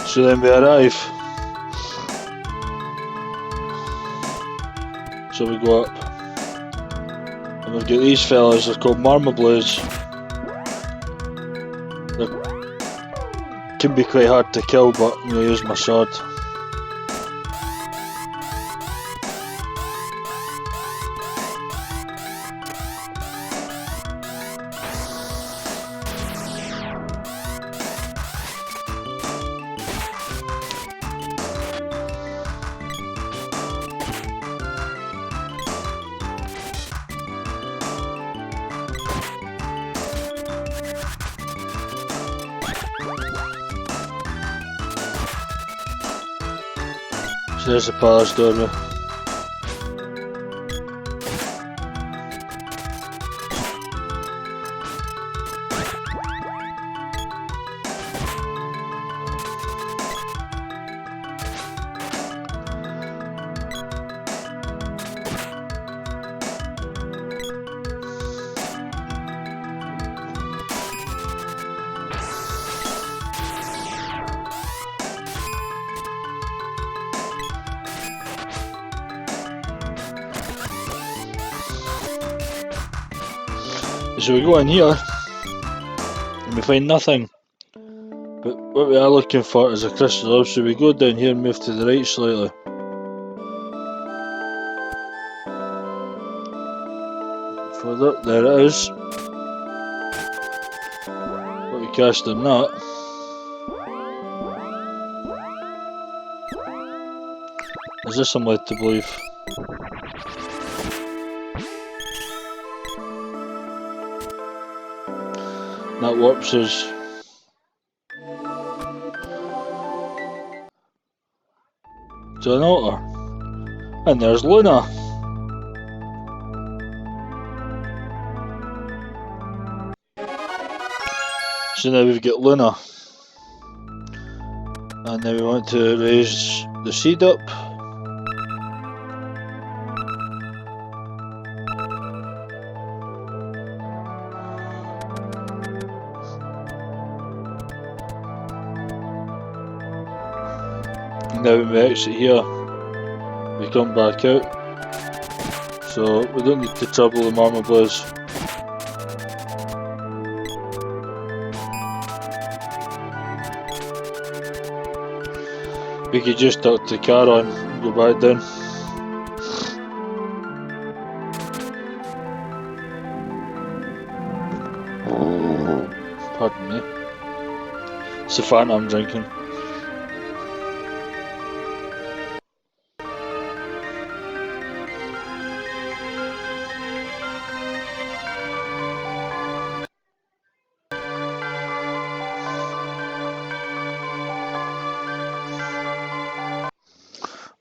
So then we arrive. So we go up. And we've got these fellas, they're called Marmabloos. They can be quite hard to kill, but I'm going to use my sword. So there's the palace door now. So we go in here and we find nothing. But what we are looking for is a crystal orb, so we go down here and move to the right slightly. Further, there it is. What we cast on that. Is this I'm led to believe? That warps us to an altar. And there's Luna. So now we've got Luna. And now we want to raise the seed up. Now when we exit here, we come back out, so we don't need to trouble the Marma Blaze. We could just talk to Charon and go back down. Pardon me. It's the Fanta I'm drinking.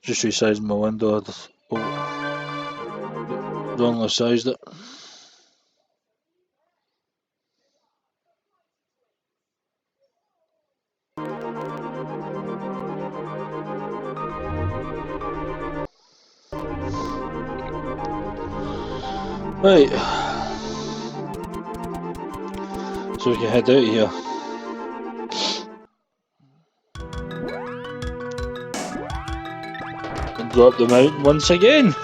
Just resized my window. Wrongly sized it. Right. So we can head out of here. And go up the mountain once again.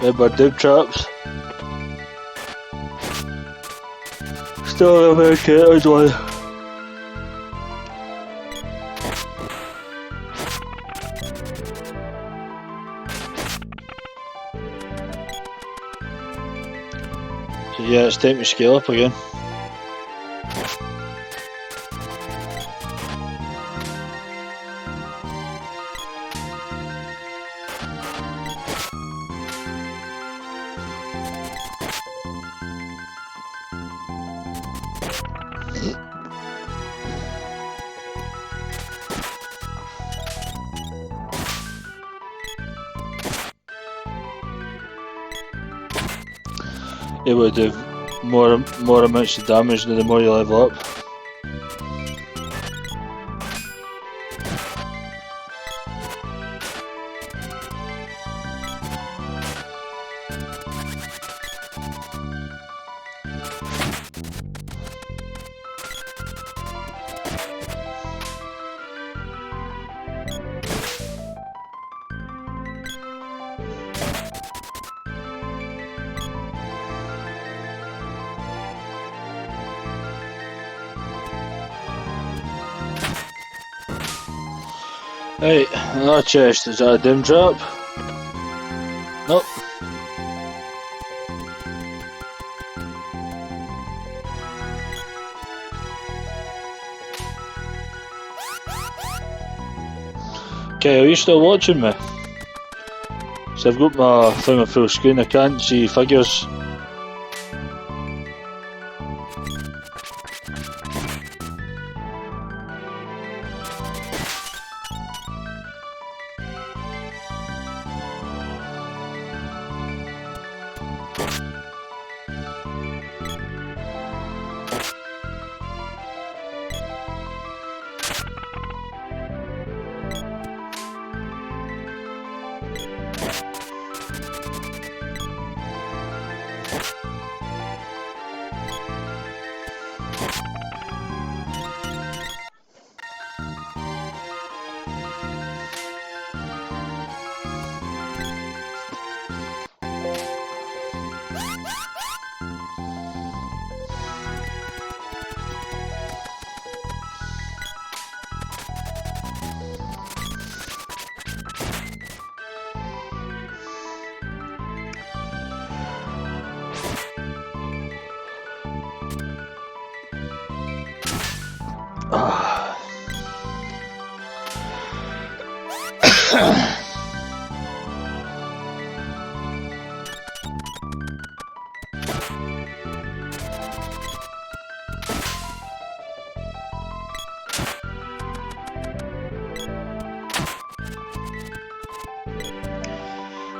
About dip traps. Still a very catered one. So yeah, it's time to scale up again. It will do more amounts of damage the more you level up. Right, another chest. Is that a dim trap? Nope. Okay, are you still watching me? So I've got my thing on full screen, I can't see figures.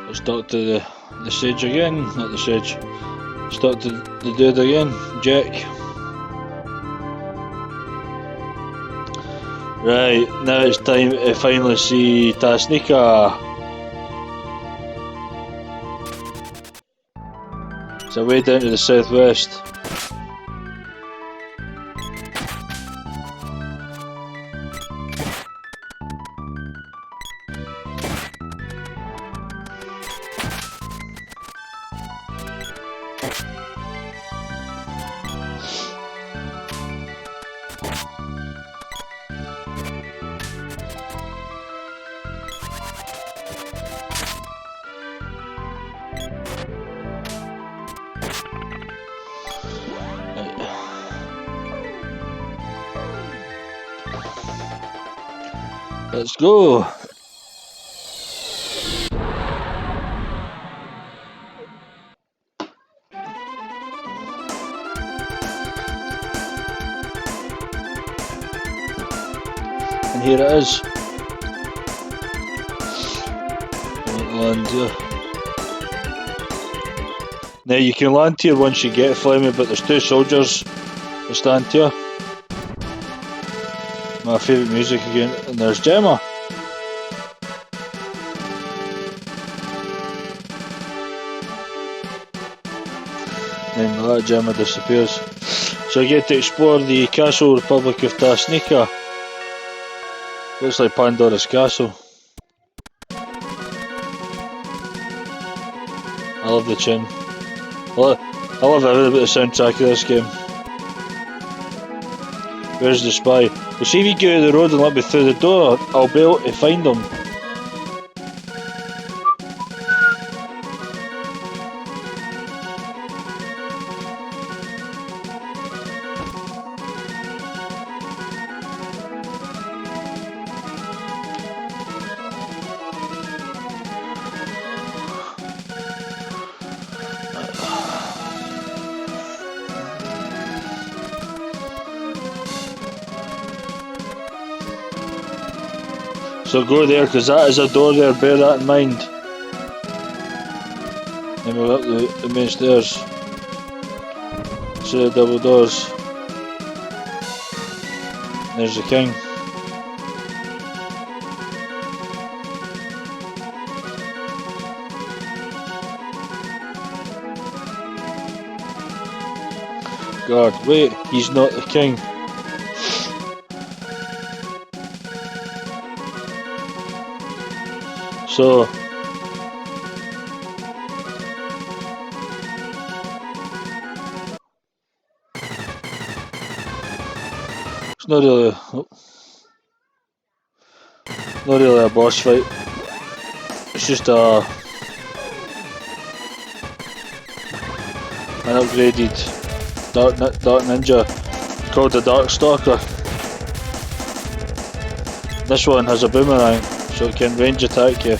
Let's talk to the sage again, not the sage. Let's talk to the dude again, Jack. Right, now it's time to finally see Tasnica. So way down to the southwest. Let's go. And here it is. Land here. Now you can land here once you get Flemmy, but there's two soldiers that stand here. My favourite music again, and there's Gemma. And that Gemma disappears. So I get to explore the Castle Republic of Tasnica. Looks like Pandora's Castle. I love the tune. I love everything about the soundtrack of this game. Where's the spy? Well, see if you get out of the road and let me through the door, I'll be able to find him. So go there, because that is a door there, bear that in mind. Then we're up the main stairs. See the double doors. There's the king. God, wait, he's not the king. So it's not really a boss fight. It's just an upgraded dark ninja called the Dark Stalker. This one has a boomerang, so it can range attack you.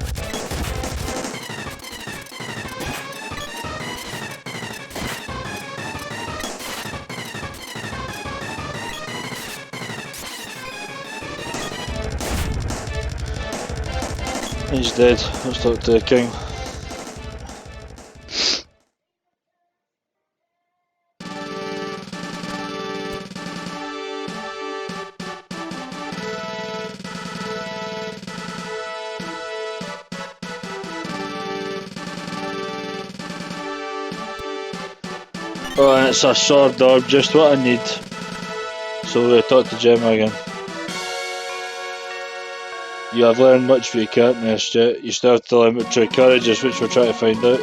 He's dead. Let's talk to the king. Oh, and it's a sword orb, just what I need. So we'll talk to Gemma again. You have learned much from your characters yet. You still have to learn what true courage is, which we're trying to find out.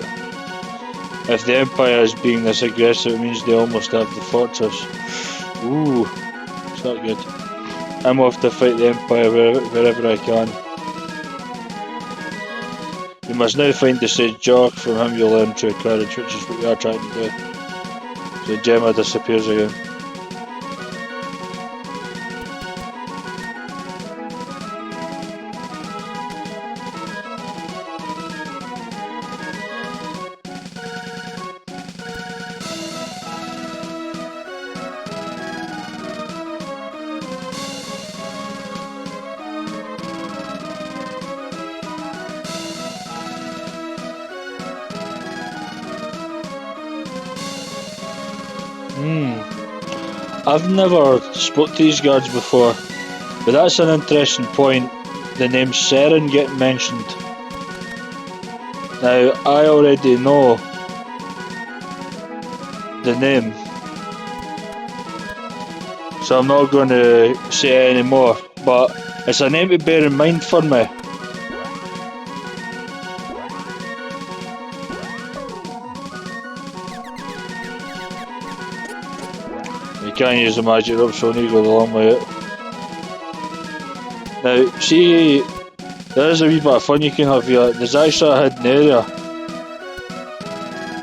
If the Empire is being this aggressive, it means they almost have the fortress. Ooh, it's not good. I'm off to fight the Empire wherever I can. You must now find the Sage Jork. From him you'll learn true courage, which is what we are trying to do. So Gemma disappears again. I've never spoke to these guards before, but that's an interesting point, the name Seren getting mentioned. Now, I already know the name, so I'm not going to say it anymore, but it's a name to bear in mind for me. You can't use the magic rope, so you go the long way out. Now, see, there's a wee bit of fun you can have here. There's actually a hidden area.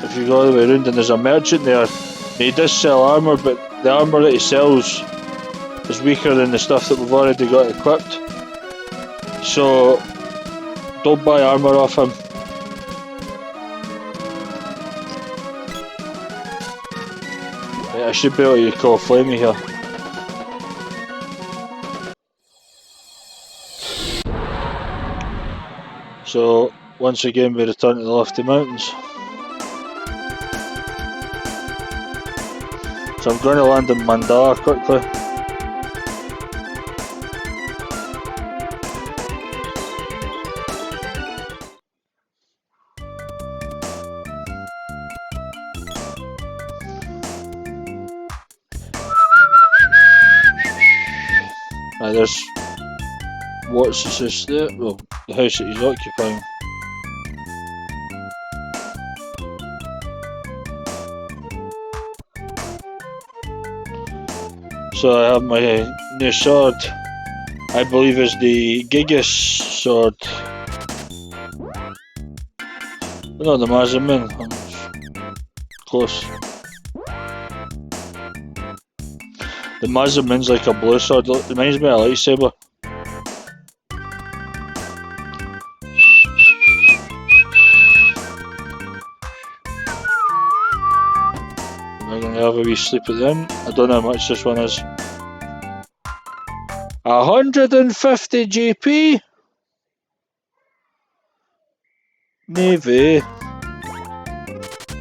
If you go all the way around, and there's a merchant there. He does sell armour, but the armour that he sells is weaker than the stuff that we've already got equipped. So, don't buy armour off him. I should be able to call Flamey here. So, once again we return to the Lofty Mountains. So I'm going to land in Mandala quickly. There's what's this there? Well, the house that he's occupying. So I have my new sword. I believe is the Gigas sword. No, the Mazamin. I'm close. The Mazamin's like a blue sword. It reminds me of a lightsaber. I'm gonna have a wee sleep at the inn. I don't know how much this one is. 150 GP? Navy.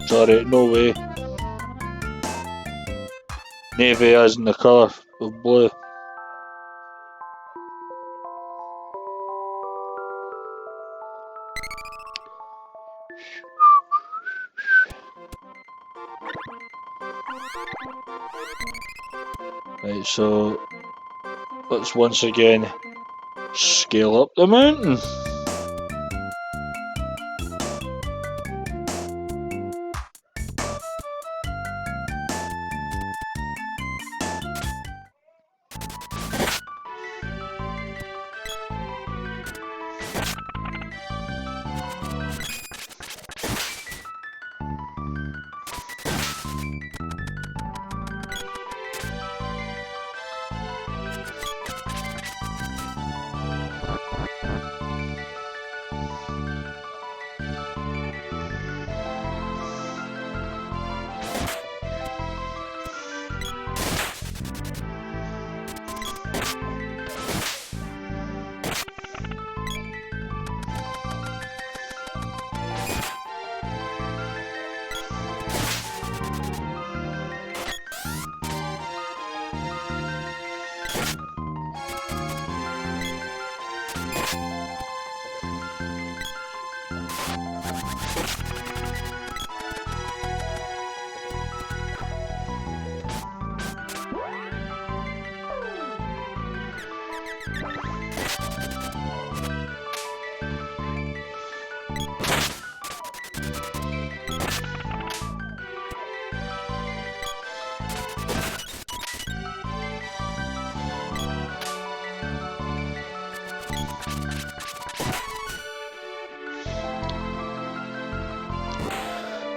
Sorry, no way. Navy as in the colour of blue. Right, so let's once again scale up the mountain.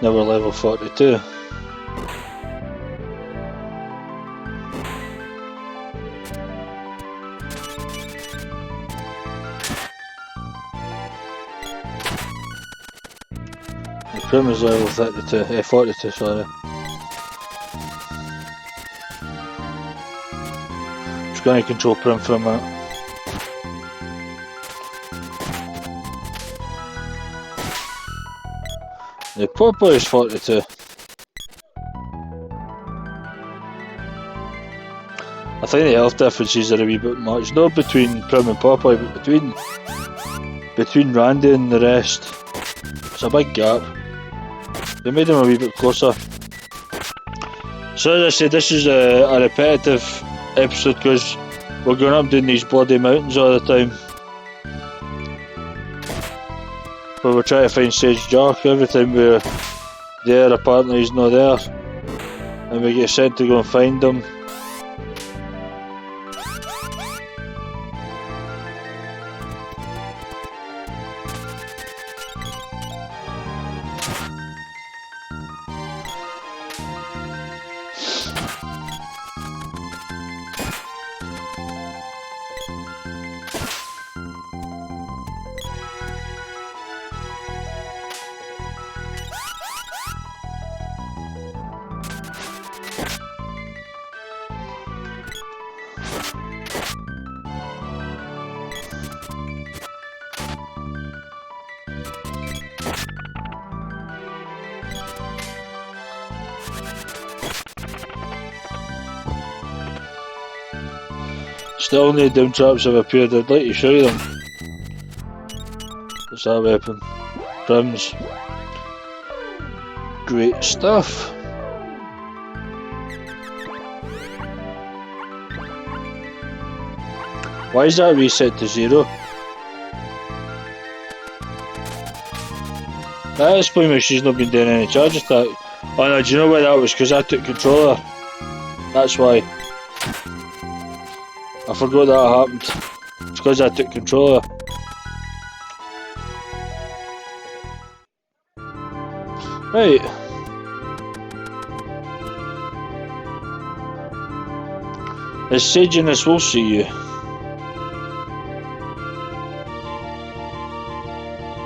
Now we're level 42. The Prim is level 32, 42, sorry. Just going to control Prim for a minute. The purple is 42. I think the health differences are a wee bit much. Not between Prim and Popeye, but between Randy and the rest. It's a big gap. They made him a wee bit closer. So as I said, this is a repetitive episode because we're going up doing these bloody mountains all the time. But we're trying to find Sage Jark. Every time we're there, apparently he's not there. And we get sent to go and find him. Still no doom traps have appeared. I'd like to show you them. What's that weapon? Prims. Great stuff. Why is that reset to 0? That explains why she's not been doing any charge attack. Oh no, do you know why that was? Because I took controller. That's why. I forgot that happened. It's because I took controller. Right. Is Sage in this will see you?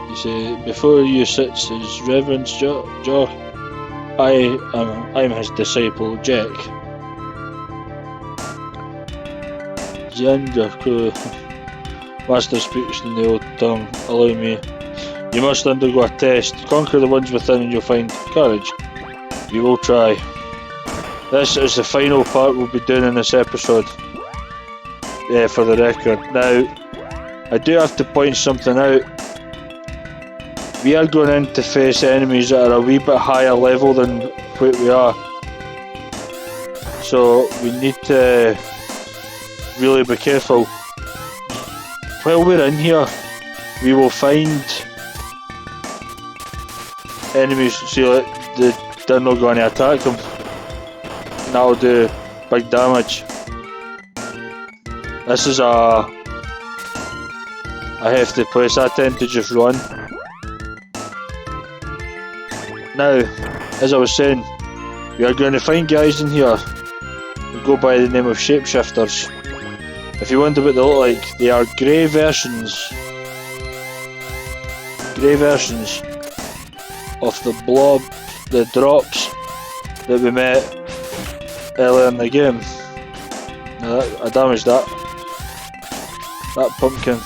You say, before you sits is Reverend Jock. I'm his disciple, Jack. Xander, Master speaks in the old tongue. Allow me. You must undergo a test. Conquer the ones within and you'll find courage. We will try. This is the final part we'll be doing in this episode. Yeah, for the record. Now, I do have to point something out. We are going in to face enemies that are a wee bit higher level than what we are. So, we need to really be careful. While we're in here, we will find enemies, see like they're not going to attack them. And that'll do big damage. This is a hefty place. I tend to just run. Now, as I was saying, we are going to find guys in here who go by the name of shapeshifters. If you wonder what they look like, they are grey versions of the blob, the drops that we met earlier in the game. Now I damaged that pumpkin.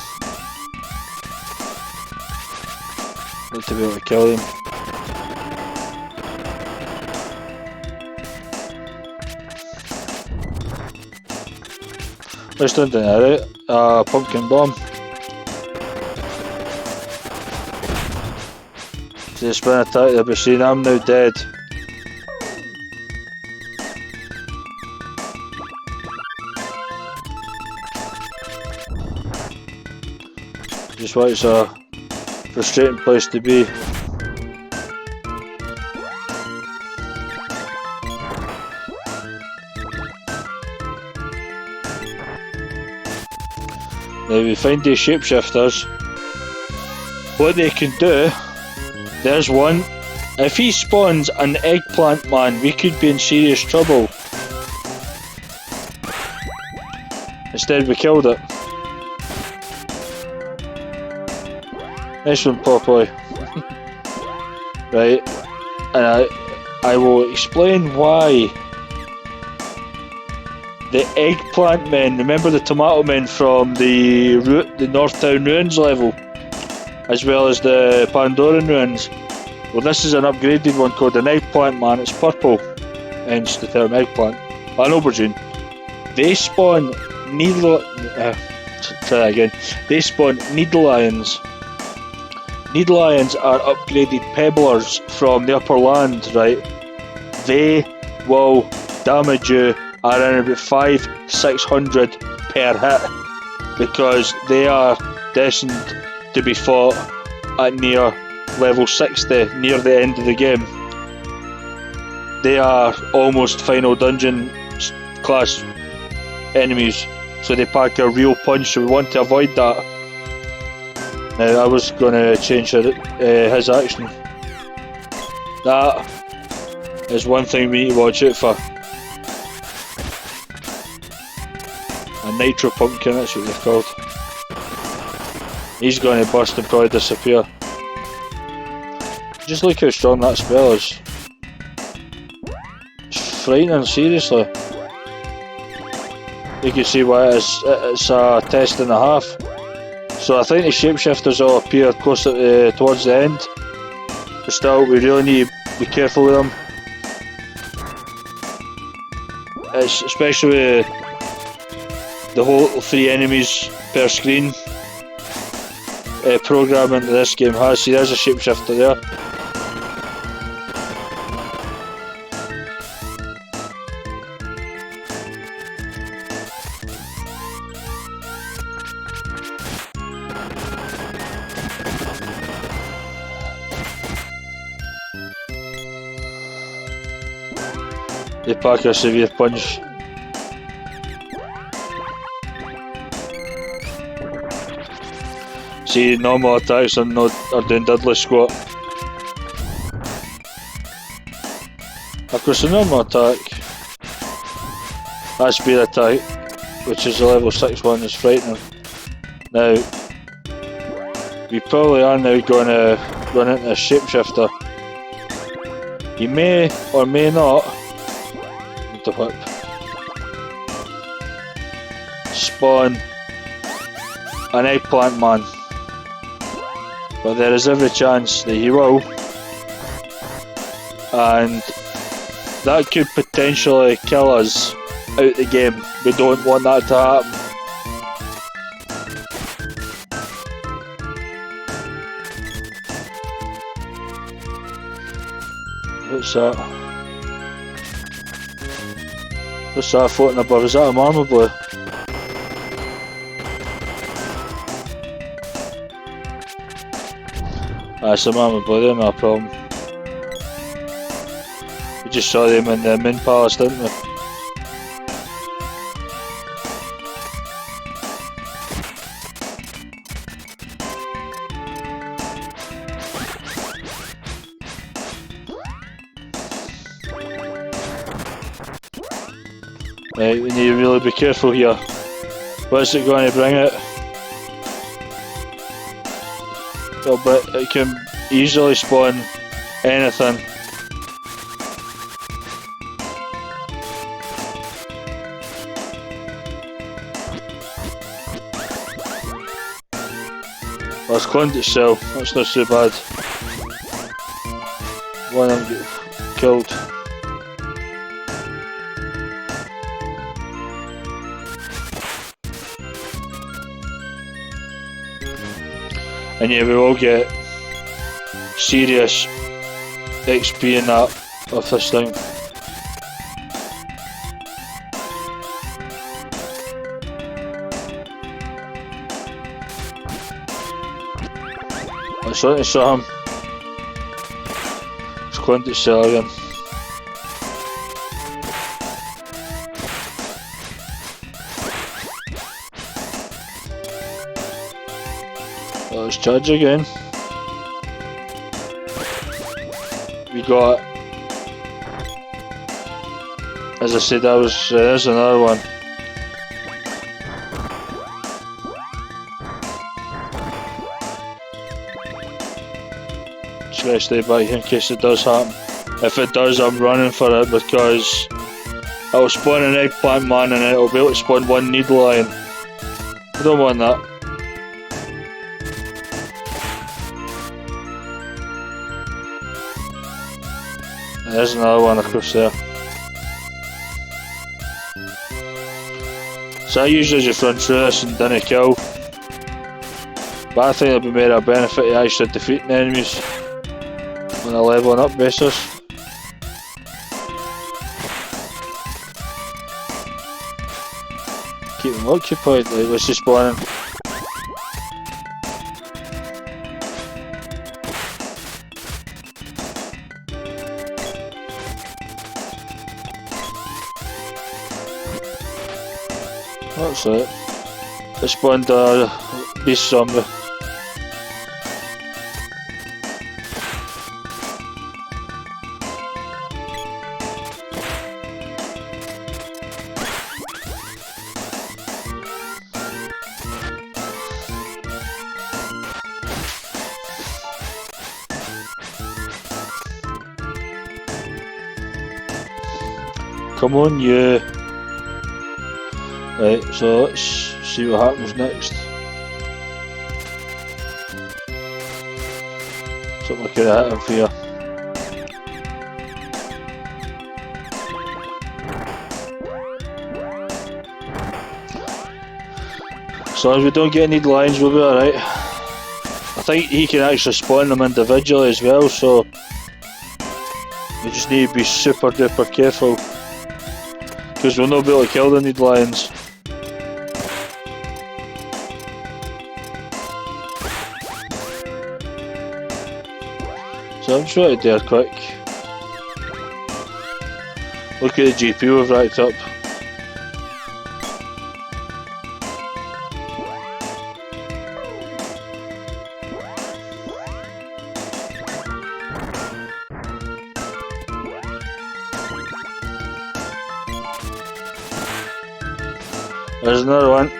Need to be able to kill him. Let's do that, right? Pumpkin bomb. See, spin attack there, but see, I'm now dead. Just why it's a frustrating place to be. Now we find these shapeshifters. What they can do, there's one. If he spawns an eggplant man, we could be in serious trouble. Instead we killed it. Nice one, Popeye. Right, and I will explain why the eggplant men, remember the tomato men from the Northtown Ruins level, as well as the Pandoran Ruins. Well, this is an upgraded one called an eggplant man. It's purple, hence the term eggplant. An aubergine. They spawn They spawn needle lions. Needle lions are upgraded pebblers from the upper land, right? They will damage you around about 500-600 per hit, because they are destined to be fought at near level 60, near the end of the game. They are almost final dungeon class enemies, so they pack a real punch, so we want to avoid that. Now I was going to change his action. That is one thing we need to watch out for. A nitro pumpkin, that's what they're called. He's going to burst and probably disappear. Just look how strong that spell is. It's frightening, seriously. You can see why it's a test and a half. So I think the shapeshifters will appear closer towards the end. But still, we really need to be careful with them. It's especially the whole 3 enemies per screen programming that this game has. See, there's a shapeshifter there. They pack a severe punch. See, normal attacks are doing diddly squat. Of course, the normal attack, that speed attack, which is a level 6 one, is frightening. Now, we probably are now going to run into a shapeshifter. He may or may not, the whip, spawn an eggplant man. But there is every chance that he will, and that could potentially kill us out the game. We don't want that to happen. What's that? What's that floating above? Is that a marble blue? That's a Mama Blue, they're not a problem. We just saw them in the Min Palace, didn't we? Right, we need to really be careful here. What's it going to bring it? Oh, but it can easily spawn anything. Well, it's cloned itself, that's not so bad. One of them get killed. And yeah, we will get serious XP in that of this thing. I saw him. It's going to sell again. Let's charge again. We got, as I said, there's another one. Just gotta stay back here in case it does happen. If it does, I'm running for it because it'll spawn an eggplant man and then it'll be able to spawn one needle lion. I don't want that. And there's another one across there. So I usually just run through this and didn't kill. But I think it'll be more a benefit to actually defeating enemies on a leveling up basis. Keep them occupied, like what's he spawning? That's it. It spawned a beast zombie. Come on, you. Right, so let's see what happens next. Something I could have hit him for you. As long as we don't get any lions, we'll be alright. I think he can actually spawn them individually as well, so we just need to be super duper careful. Because we'll not be able to kill the need lions. So I'm just trying to do it quick. Look at the GP we've racked up. There's another one.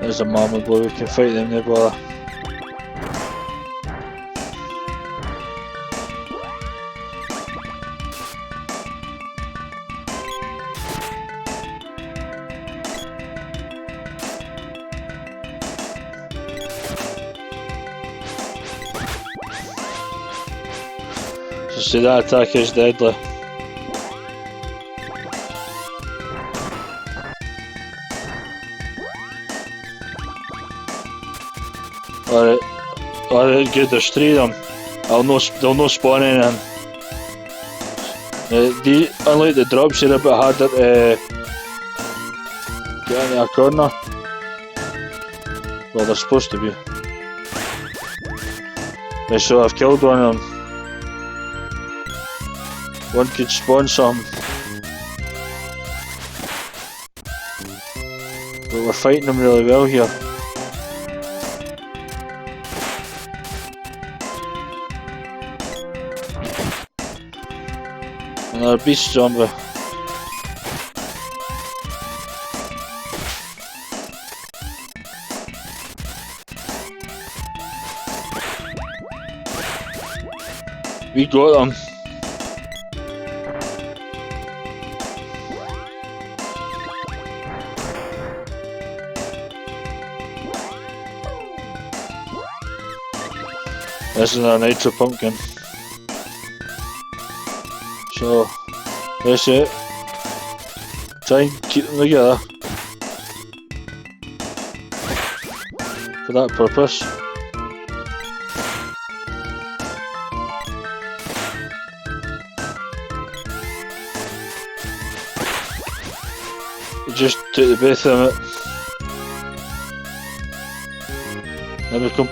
There's a mama boy, we can fight them, no bother. So see, that attack is deadly. Alright, good, there's three of them. They'll no spawn anything. Unlike the drops, they're a bit harder to get into a corner. Well, they're supposed to be. Right, so I've killed one of them. One could spawn some. But we're fighting them really well here. Another beast zombie. We got them. This is our Nitro Pumpkin. So, that's it. Try and keep them together. For that purpose. You just took the both of them. Then we come.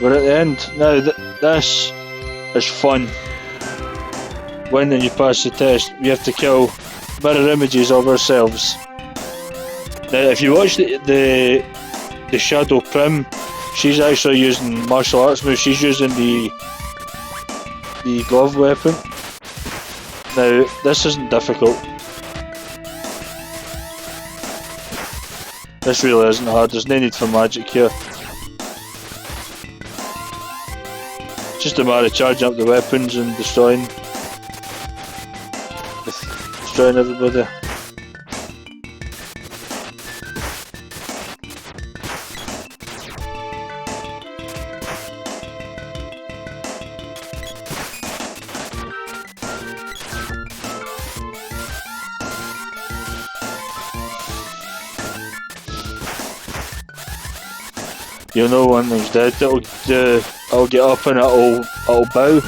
We're at the end. Now this is fun. When you pass the test, we have to kill mirror images of ourselves. Now, if you watch the Shadow Prim, she's actually using martial arts moves. She's using the glove weapon. Now, this isn't difficult. This really isn't hard. There's no need for magic here. Just a matter of charging up the weapons and destroying everybody. You'll know one of them's dead. I'll get up and it'll bow,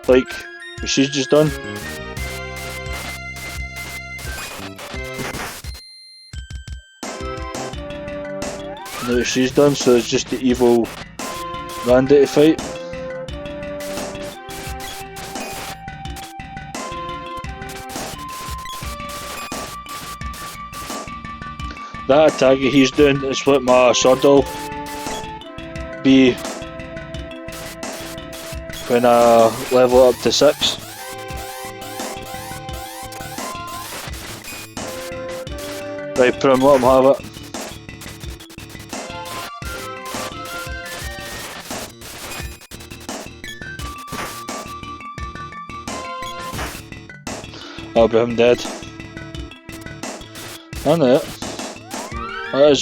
like what she's just done. Now what she's done, so it's just the evil Randy to fight. That attack he's doing is what my sword will be when I level up to 6. Right, Prim, let him have it. I'll be him dead. I know it. That is.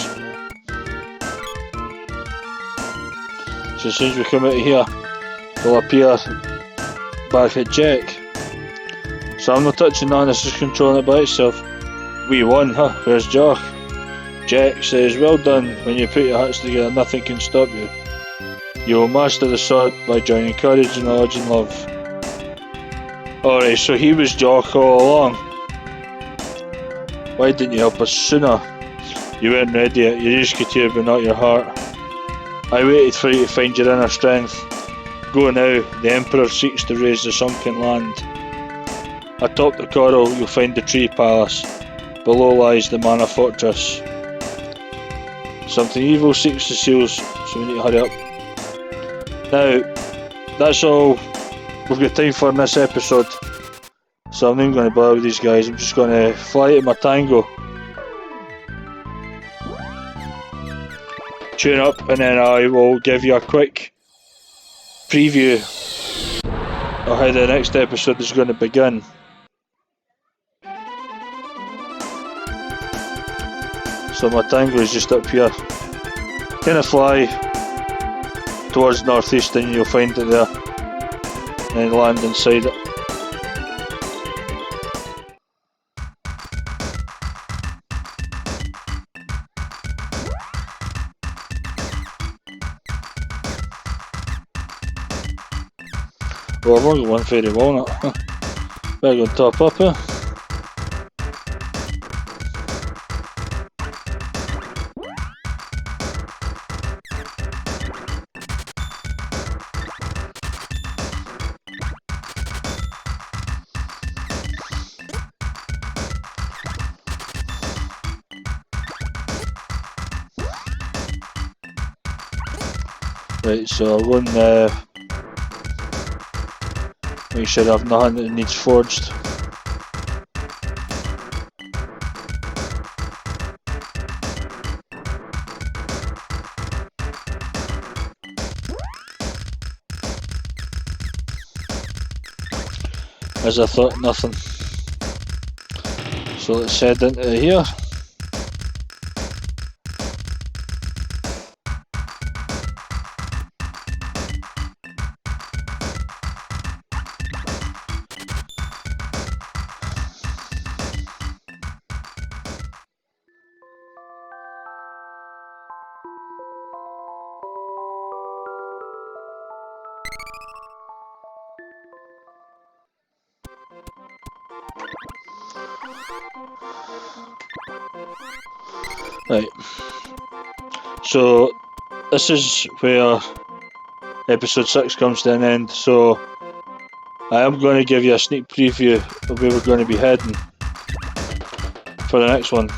So as soon as we come out of here, we'll appear back at Jack. So I'm not touching on this, just controlling it by itself. We won, huh? Where's Jock? Jack says, well done. When you put your hearts together, nothing can stop you. You will master the sword by joining courage, knowledge and love. Alright, so he was Jock all along. Why didn't you help us sooner? You weren't ready yet. You just could hear but not your heart. I waited for you to find your inner strength. Go now, the Emperor seeks to raise the sunken land. Atop the coral you'll find the tree palace. Below lies the mana fortress. Something evil seeks the seals, so we need to hurry up. Now, that's all we've got time for in this episode. So I'm not even going to bother with these guys, I'm just going to fly to my tango. Tune up and then I will give you a quick preview of how the next episode is going to begin. So my tango is just up here. Kind of fly towards northeast and you'll find it there. And then land inside it. Well, I've only got one fairy walnut. Better go top up here. Right, so I'll go and make sure I have nothing that needs forged. As I thought, nothing. So let's head into here. Right. So this is where episode 6 comes to an end, so I am going to give you a sneak preview of where we're going to be heading for the next one.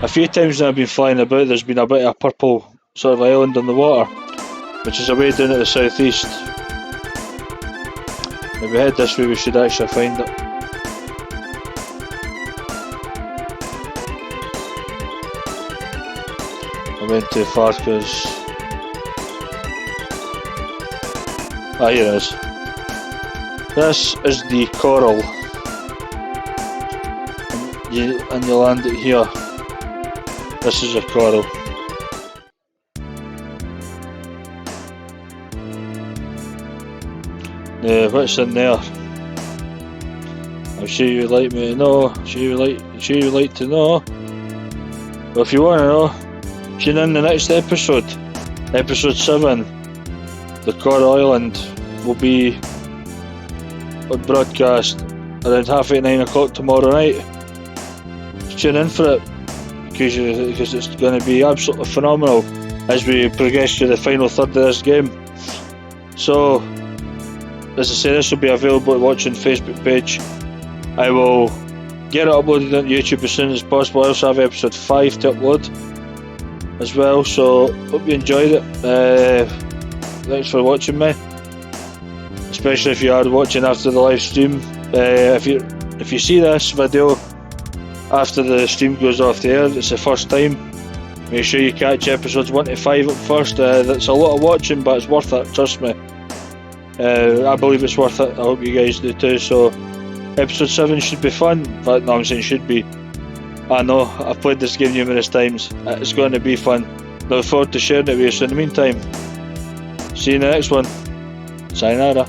A few times when I've been flying about, there's been a bit of a purple sort of island on the water, which is away down at the southeast. If we head this way, we should actually find it. I went too far because... Ah, here it is. This is the coral. And you land it here. This is a coral. Now, what's in there? I'm sure you'd like me to know. Sure you'd like to know. Well, if you want to know, tune in the next episode. Episode 7. The Coral Island will be on broadcast around 9:30 tomorrow night. Tune in for it because it's going to be absolutely phenomenal as we progress to the final third of this game. So, as I say, this will be available to watch on Facebook page. I will get it uploaded on YouTube as soon as possible. I also have episode 5 to upload as well, so hope you enjoyed it. Thanks for watching me, especially if you are watching after the live stream. If you see this video after the stream goes off the air, it's the first time, make sure you catch episodes 1 to 5 up first. That's a lot of watching, but it's worth it, trust me. I believe it's worth it. I hope you guys do too. So episode 7 should be fun. But no, I'm saying should be. I know, I've played this game numerous times. It's going to be fun. Look forward to sharing it with you. So in the meantime, see you in the next one. Sayonara.